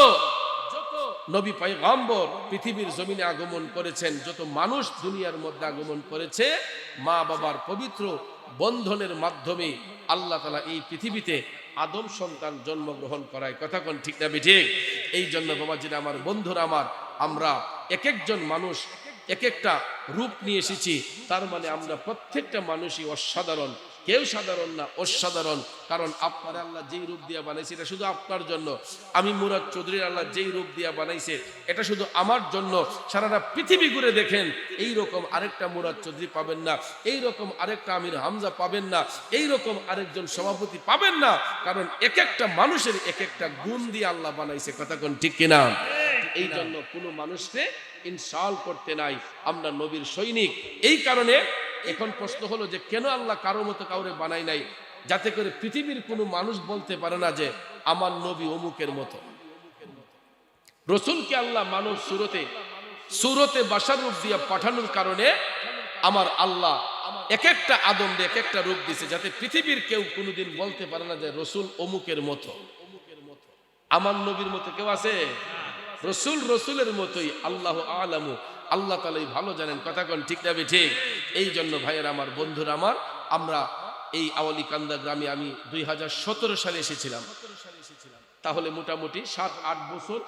নবী পয়গম্বর পৃথিবীর জমিনে আগমন করেছেন, যত মানুষ দুনিয়ার মধ্যে আগমন করেছে, মা বাবার পবিত্র বন্ধনের মাধ্যমে আল্লাহ তাআলা এই পৃথিবীতে আদম সন্তান জন্মগ্রহণ করায়। কথা কোন ঠিক না ঠিক? এই জন্য বাবাজিরা আমার, বন্ধুরা আমার, আমরা এক একজন মানুষ এক একটা রূপ নিয়ে এসেছি, তার মানে আমরা প্রত্যেকটা মানুষই অসাধারণ, কেউ সাধারণ না, অসাধারণ। কারণ আপনার আল্লাহ যেই রূপ দিয়া বানাইছে এটা শুধু আপনার জন্য, আমি মুরাদ চৌধুরীর আল্লাহ যেই রূপ দিয়া বানাইছে এটা শুধু আমার জন্য। সারাটা পৃথিবী ঘুরে দেখেন, এই রকম আরেকটা মুরাদ চৌধুরী পাবেন না, এই রকম আরেকটা আমির হামজা পাবেন না, এই রকম আরেকজন সভাপতি পাবেন না, কারণ এক একটা মানুষের এক একটা গুণ দিয়ে আল্লাহ বানাইছে। কথা কোন ঠিক কিনা? এই জন্য কোনো মানুষকে ইনসাল্ট করতে নাই, আমরা নবীর সৈনিক। এই কারণে এখন প্রশ্ন হলো যে কেন আল্লাহ কারো মতো কাউরে বানাই নাই, যাতে করে পৃথিবীর কোনো মানুষ বলতে পারে না যে আমার নবী অমুকের মতো। রসুলকে আল্লাহ মানব সুরতে বাশার রূপ দিয়ে পাঠানোর কারণে আমার আল্লাহ এক একটা আদম এক একটা রূপ দিছে, যাতে পৃথিবীর কেউ কোনোদিন বলতে পারে না যে রসুল অমুকের মতো। আমার নবীর মতো কেউ আছে? রসুল রসুলের মতোই, আল্লাহ আলামু, আল্লাহ তাআলাই ভালো জানেন। কথা কোন ঠিক না ঠিক? এই জন্য ভাইয়ের আমার, বন্ধুরা আমার, আমরা এই আওয়ালিকান্দা গ্রামে আমি 2017 সালে এসেছিলাম, তাহলে মোটামুটি 7-8 বছর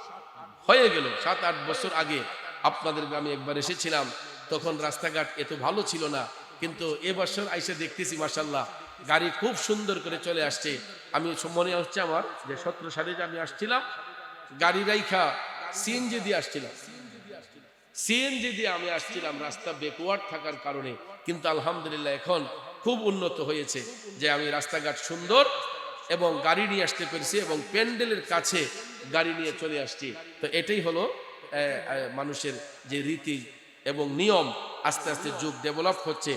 হয়ে গেল। 7-8 বছর আগে আপনাদের গ্রামে একবার এসেছিলাম, তখন রাস্তাঘাট এত ভালো ছিল না, কিন্তু এবছর আইসে দেখতেছি মাশাআল্লাহ গাড়ি খুব সুন্দর করে চলে আসছে। আমি মনে হচ্ছে আমার যে 17 সালে যে আমি আসছিলাম গাড়ি রাইখা সিএনজি দিয়ে আসছিলাম, সিএনজি দিয়ে আমি আসছিলাম রাস্তা ব্যাকওয়ার্ড থাকার কারণে, কিন্তু আলহামদুলিল্লাহ এখন খুব উন্নত হয়েছে যে আমি রাস্তাঘাট সুন্দর এবং গাড়ি নিয়ে আসতে পেরেছি এবং প্যান্ডেলের কাছে গাড়ি নিয়ে চলে আসছি। তো এটাই হলো মানুষের যে রীতি এবং নিয়ম, আস্তে আস্তে যুগ ডেভেলপ হচ্ছে।